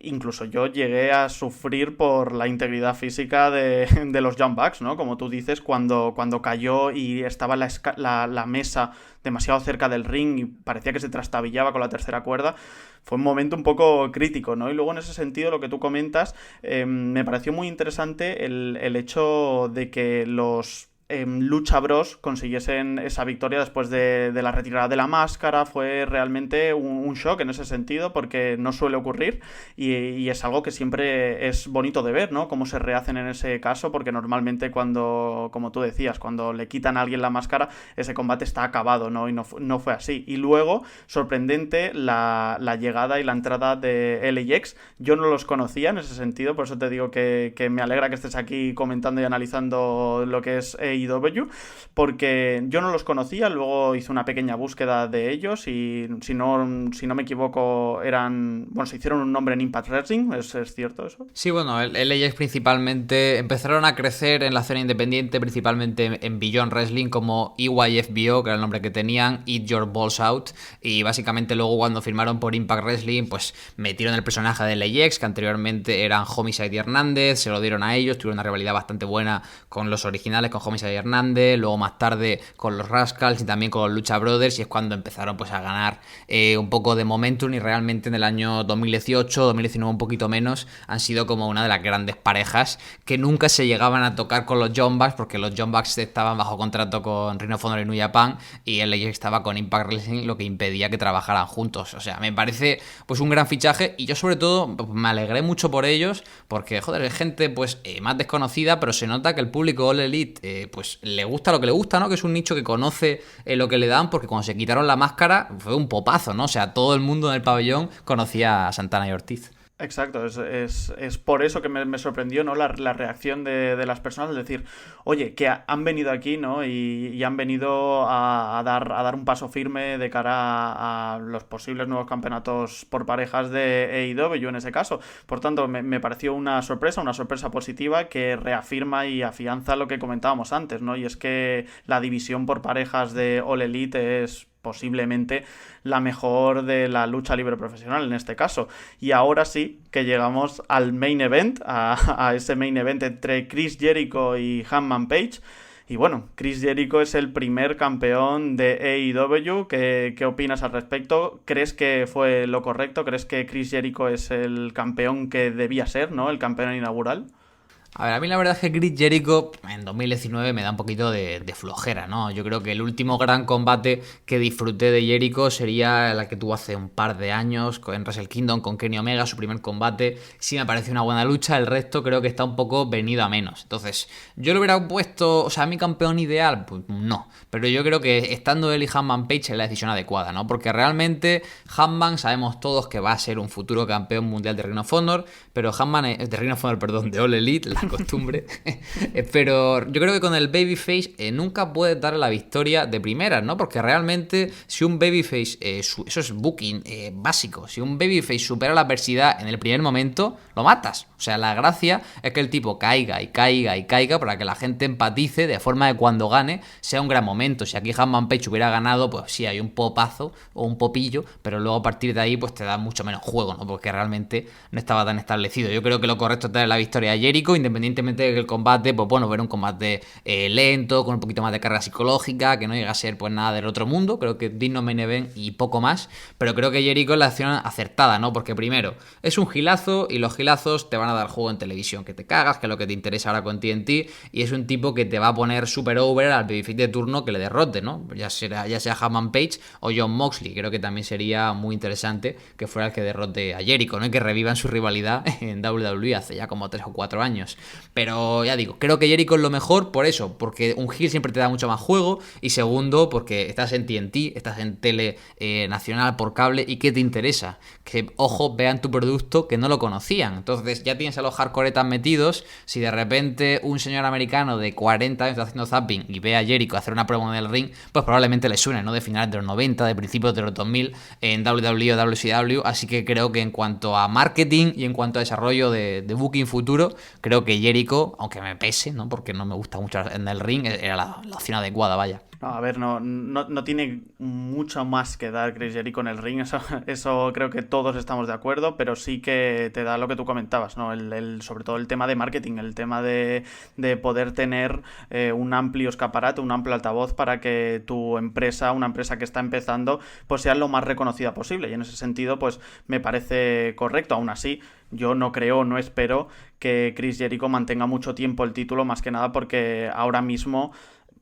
[SPEAKER 1] Incluso yo llegué a sufrir por la integridad física de los Young Bucks, ¿no? Como tú dices, cuando cayó y estaba la mesa demasiado cerca del ring y parecía que se trastabillaba con la tercera cuerda, fue un momento un poco crítico, ¿no? Y luego en ese sentido, lo que tú comentas, me pareció muy interesante el hecho de que los Lucha Bros consiguiesen esa victoria después de la retirada de la máscara. Fue realmente un shock en ese sentido, porque no suele ocurrir y es algo que siempre es bonito de ver, ¿no? Cómo se rehacen en ese caso, porque normalmente cuando, como tú decías, cuando le quitan a alguien la máscara, ese combate está acabado, ¿no? Y no fue así. Y luego, sorprendente, la llegada y la entrada de LAX. Yo no los conocía en ese sentido, por eso te digo que me alegra que estés aquí comentando y analizando lo que es AEW, porque yo no los conocía. Luego hice una pequeña búsqueda de ellos y si no me equivoco se hicieron un nombre en Impact Wrestling. ¿Es cierto eso?
[SPEAKER 4] Sí, bueno, el LAX principalmente empezaron a crecer en la escena independiente, principalmente en Beyond Wrestling, como EYFBO, que era el nombre que tenían, Eat Your Balls Out, y básicamente luego cuando firmaron por Impact Wrestling, pues metieron el personaje de LAX, que anteriormente eran Homicide y Hernández, se lo dieron a ellos, tuvieron una rivalidad bastante buena con los originales, con Homicide y Hernández, luego más tarde con los Rascals y también con los Lucha Brothers, y es cuando empezaron pues a ganar un poco de momentum, y realmente en el año 2018, 2019 un poquito menos, han sido como una de las grandes parejas que nunca se llegaban a tocar con los Young Bucks, porque los Young Bucks estaban bajo contrato con Ring of Honor y New Japan y el LAX estaba con Impact Wrestling, lo que impedía que trabajaran juntos. O sea, me parece pues un gran fichaje, y yo sobre todo pues, me alegré mucho por ellos, porque joder, es gente pues más desconocida, pero se nota que el público All Elite pues le gusta lo que le gusta, ¿no? Que es un nicho que conoce lo que le dan, porque cuando se quitaron la máscara fue un popazo, ¿no? O sea, todo el mundo en el pabellón conocía a Santana y Ortiz.
[SPEAKER 1] Exacto, es por eso que me sorprendió, ¿no? La reacción de las personas, es decir, oye, que han venido aquí, ¿no? Y han venido a dar un paso firme de cara a los posibles nuevos campeonatos por parejas de AEW en ese caso. Por tanto, me pareció una sorpresa positiva, que reafirma y afianza lo que comentábamos antes, ¿no? Y es que la división por parejas de All Elite es posiblemente la mejor de la lucha libre profesional en este caso. Y ahora sí que llegamos al main event, a ese main event entre Chris Jericho y Hangman Page. Y bueno, Chris Jericho es el primer campeón de AEW. ¿Qué opinas al respecto? ¿Crees que fue lo correcto? ¿Crees que Chris Jericho es el campeón que debía ser, ¿no? El campeón inaugural.
[SPEAKER 4] A ver, a mí la verdad es que Chris Jericho en 2019 me da un poquito de flojera, ¿no? Yo creo que el último gran combate que disfruté de Jericho sería la que tuvo hace un par de años en Wrestle Kingdom con Kenny Omega, su primer combate. Sí me parece una buena lucha, el resto creo que está un poco venido a menos. Entonces, yo lo hubiera puesto, o sea, mi campeón ideal, pues no. Pero yo creo que estando él y Hangman Page es la decisión adecuada, ¿no? Porque realmente Hangman sabemos todos que va a ser un futuro campeón mundial de Ring of Honor, pero Hangman, de Ring of Honor, perdón, de All Elite, costumbre. Pero yo creo que con el babyface nunca puedes darle la victoria de primeras, ¿no? Porque realmente si un babyface, eso es booking básico, si un babyface supera la adversidad en el primer momento, lo matas. O sea, la gracia es que el tipo caiga y caiga y caiga para que la gente empatice, de forma de cuando gane sea un gran momento. Si aquí Hangman Page hubiera ganado, pues sí, hay un popazo o un popillo, pero luego a partir de ahí pues te da mucho menos juego, ¿no? Porque realmente no estaba tan establecido. Yo creo que lo correcto es darle la victoria a Jericho, independientemente independientemente de que el combate, pues bueno, ver un combate lento, con un poquito más de carga psicológica, que no llega a ser pues nada del otro mundo, creo que digno main event y poco más, pero creo que Jericho es la acción acertada, ¿no? Porque primero, es un gilazo y los gilazos te van a dar juego en televisión, que te cagas, que es lo que te interesa ahora con TNT, y es un tipo que te va a poner super over al babyface de turno que le derrote, ¿no? Ya sea Hangman Page o Jon Moxley, creo que también sería muy interesante que fuera el que derrote a Jericho, ¿no? Y que revivan su rivalidad en WWE hace ya como 3 o 4 años. Pero ya digo, creo que Jericho es lo mejor por eso, porque un heel siempre te da mucho más juego, y segundo, porque estás en TNT, estás en tele nacional por cable, y ¿qué te interesa? Que, ojo, vean tu producto que no lo conocían. Entonces ya tienes a los hardcoretas metidos. Si de repente un señor americano de 40 años está haciendo zapping y ve a Jericho hacer una promo en el ring, pues probablemente le suene, ¿no? De finales de los 90, de principios de los 2000 en WWE o WCW. Así que creo que en cuanto a marketing y en cuanto a desarrollo de booking futuro, creo que Jericho, aunque me pese, ¿no? Porque no me gusta mucho en el ring, era la opción adecuada, vaya.
[SPEAKER 1] No, a ver, no tiene mucho más que dar Chris Jericho en el ring, eso creo que todos estamos de acuerdo, pero sí que te da lo que tú comentabas, ¿no? Sobre todo el tema de marketing, el tema de poder tener un amplio escaparate, un amplio altavoz para que tu empresa, una empresa que está empezando, pues sea lo más reconocida posible, y en ese sentido, pues me parece correcto. Aún así, yo no espero que Chris Jericho mantenga mucho tiempo el título, más que nada porque ahora mismo,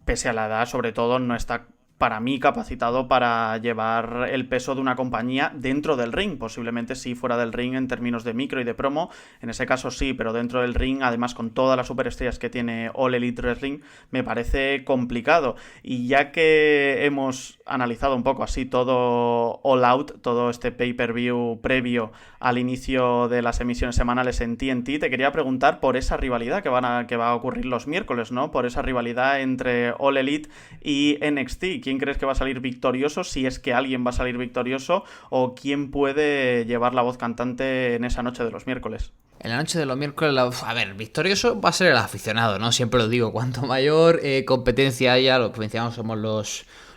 [SPEAKER 1] pese a la edad, sobre todo, no está para mí capacitado para llevar el peso de una compañía dentro del ring. Posiblemente sí fuera del ring en términos de micro y de promo, en ese caso sí, pero dentro del ring, además con todas las superestrellas que tiene All Elite Wrestling, me parece complicado. Y ya que hemos analizado un poco así todo All Out, todo este pay-per-view previo al inicio de las emisiones semanales en TNT, te quería preguntar por esa rivalidad que va a ocurrir los miércoles, ¿no? Por esa rivalidad entre All Elite y NXT. ¿Quién crees que va a salir victorioso? Si es que alguien va a salir victorioso, o quién puede llevar la voz cantante en esa noche de los miércoles.
[SPEAKER 4] En la noche de los miércoles, a ver, victorioso va a ser el aficionado, ¿no? Siempre lo digo, cuanto mayor competencia haya, lo que mencionamos somos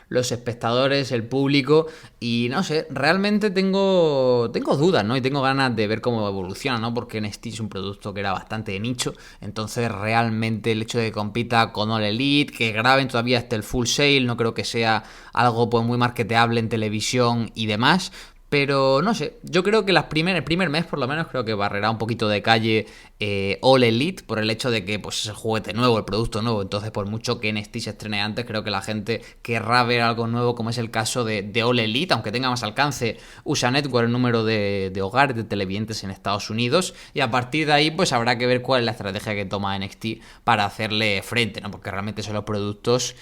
[SPEAKER 4] los espectadores, el público, y no sé, realmente tengo dudas, ¿no? Y tengo ganas de ver cómo evoluciona, ¿no? Porque NXT es un producto que era bastante de nicho, entonces realmente el hecho de que compita con All Elite, que graben todavía hasta el Full Sail, no creo que sea algo pues muy marketeable en televisión y demás. Pero no sé, yo creo que el primer mes por lo menos creo que barrerá un poquito de calle All Elite por el hecho de que pues es el juguete nuevo, el producto nuevo. Entonces por mucho que NXT se estrene antes, creo que la gente querrá ver algo nuevo, como es el caso de All Elite. Aunque tenga más alcance, USA Network el número de hogares, de televidentes en Estados Unidos, y a partir de ahí pues habrá que ver cuál es la estrategia que toma NXT para hacerle frente, ¿no? Porque realmente son los productos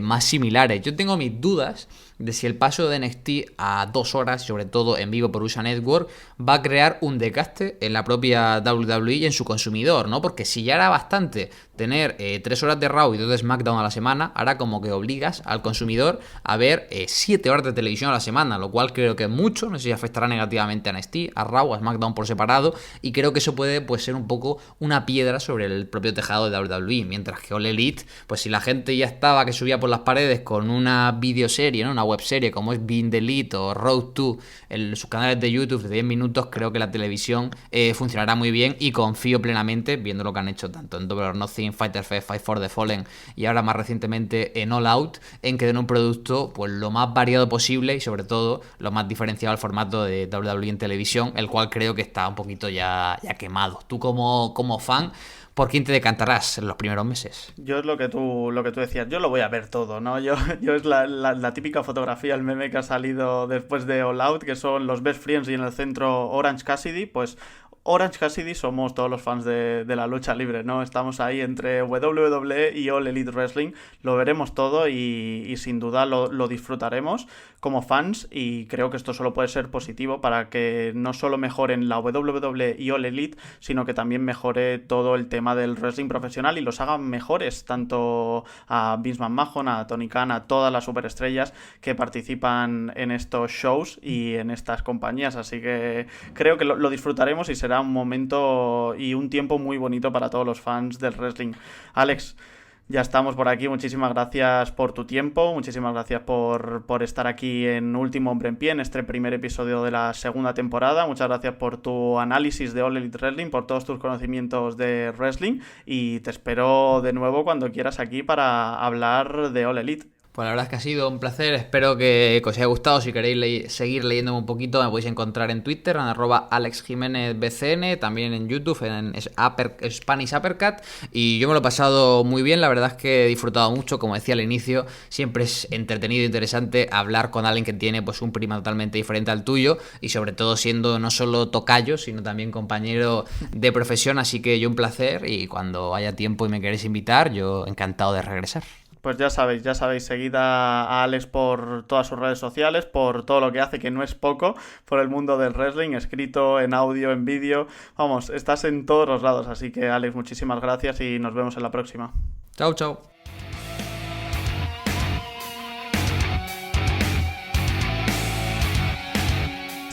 [SPEAKER 4] más similares. Yo tengo mis dudas de si el paso de NXT a 2 horas, sobre todo en vivo por USA Network, va a crear un desgaste en la propia WWE y en su consumidor, ¿no? Porque si ya era bastante tener 3 horas de Raw y 2 de SmackDown a la semana, ahora como que obligas al consumidor a ver 7 horas de televisión a la semana, lo cual creo que es mucho. No sé si afectará negativamente a NXT, a Raw, a SmackDown por separado, y creo que eso puede pues, ser un poco una piedra sobre el propio tejado de WWE, mientras que All Elite, pues si la gente ya estaba que subía por las paredes con una videoserie, ¿no? Una webserie como es Being the Elite o Road to, en sus canales de YouTube de 10 minutos, creo que la televisión funcionará muy bien, y confío plenamente, viendo lo que han hecho tanto en Double or Nothing, Fighter Fest, Fight for the Fallen y ahora más recientemente en All Out, en que den un producto pues lo más variado posible y sobre todo lo más diferenciado al formato de WWE en televisión, el cual creo que está un poquito ya quemado. Tú como fan, ¿por quién te decantarás en los primeros meses?
[SPEAKER 1] Yo es lo que tú decías, yo lo voy a ver todo, ¿no? Yo es la típica fotografía, el meme que ha salido después de All Out, que son los Best Friends y en el centro Orange Cassidy. Pues Orange Cassidy somos todos los fans de la lucha libre, ¿no? Estamos ahí entre WWE y All Elite Wrestling, lo veremos todo y sin duda lo disfrutaremos como fans, y creo que esto solo puede ser positivo para que no solo mejoren la WWE y All Elite, sino que también mejore todo el tema del wrestling profesional y los hagan mejores, tanto a Vince McMahon, a Tony Khan, a todas las superestrellas que participan en estos shows y en estas compañías. Así que creo que lo disfrutaremos y será un momento y un tiempo muy bonito para todos los fans del wrestling. Alex, Ya estamos por aquí, muchísimas gracias por tu tiempo, muchísimas gracias por estar aquí en Último Hombre en Pie, en este primer episodio de la segunda temporada. Muchas gracias por tu análisis de All Elite Wrestling, por todos tus conocimientos de wrestling, y te espero de nuevo cuando quieras aquí para hablar de All Elite.
[SPEAKER 4] Pues la verdad es que ha sido un placer, espero que os haya gustado. Si queréis seguir leyéndome un poquito, me podéis encontrar en Twitter, en @AlexJiménezBCN, también en YouTube, en Spanish Uppercut, y yo me lo he pasado muy bien. La verdad es que he disfrutado mucho, como decía al inicio, siempre es entretenido e interesante hablar con alguien que tiene pues un prisma totalmente diferente al tuyo, y sobre todo siendo no solo tocayo, sino también compañero de profesión, así que yo un placer, y cuando haya tiempo y me queréis invitar, yo encantado de regresar.
[SPEAKER 1] Pues ya sabéis, seguid a Alex por todas sus redes sociales, por todo lo que hace, que no es poco, por el mundo del wrestling, escrito, en audio, en vídeo. Vamos, estás en todos los lados, así que Alex, muchísimas gracias y nos vemos en la próxima.
[SPEAKER 4] Chao, chao.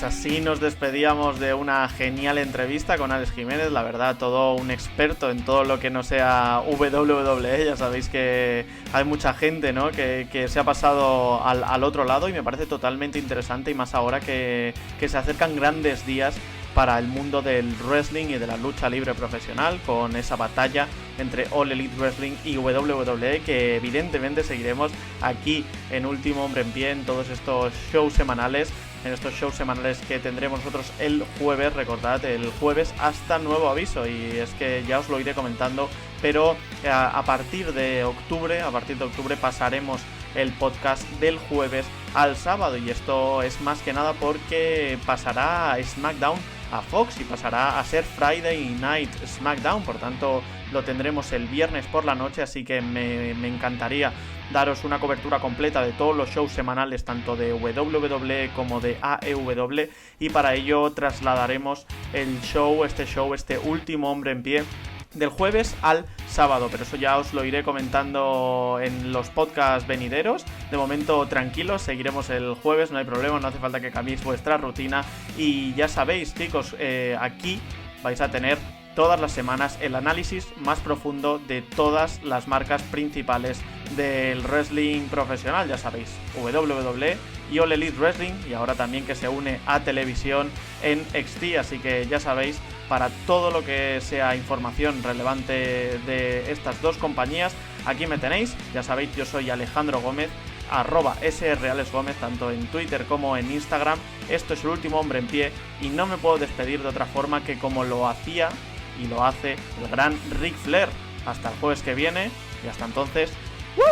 [SPEAKER 1] Así nos despedíamos de una genial entrevista con Alex Jiménez, la verdad, todo un experto en todo lo que no sea WWE. Ya sabéis que hay mucha gente, ¿no?, que se ha pasado al otro lado, y me parece totalmente interesante, y más ahora que se acercan grandes días para el mundo del wrestling y de la lucha libre profesional, con esa batalla entre All Elite Wrestling y WWE, que evidentemente seguiremos aquí en Último Hombre en Pie, en todos estos shows semanales, que tendremos nosotros el jueves. Recordad, el jueves hasta nuevo aviso, y es que ya os lo iré comentando, pero a partir de octubre pasaremos el podcast del jueves al sábado, y esto es más que nada porque pasará a SmackDown a Fox y pasará a ser Friday Night SmackDown, por tanto lo tendremos el viernes por la noche, así que me encantaría daros una cobertura completa de todos los shows semanales, tanto de WWE como de AEW, y para ello trasladaremos este Último Hombre en Pie del jueves al sábado, pero eso ya os lo iré comentando en los podcasts venideros. De momento tranquilos, seguiremos el jueves, no hay problema, no hace falta que cambiéis vuestra rutina, y ya sabéis, chicos, aquí vais a tener todas las semanas el análisis más profundo de todas las marcas principales del wrestling profesional, ya sabéis, WWE y All Elite Wrestling, y ahora también que se une a televisión en NXT, así que ya sabéis, para todo lo que sea información relevante de estas dos compañías, aquí me tenéis. Ya sabéis, yo soy Alejandro Gómez, @sralesgomez, tanto en Twitter como en Instagram. Esto es el Último Hombre en Pie, y no me puedo despedir de otra forma que como lo hacía y lo hace el gran Ric Flair. Hasta el jueves que viene, y hasta entonces, ¡woo!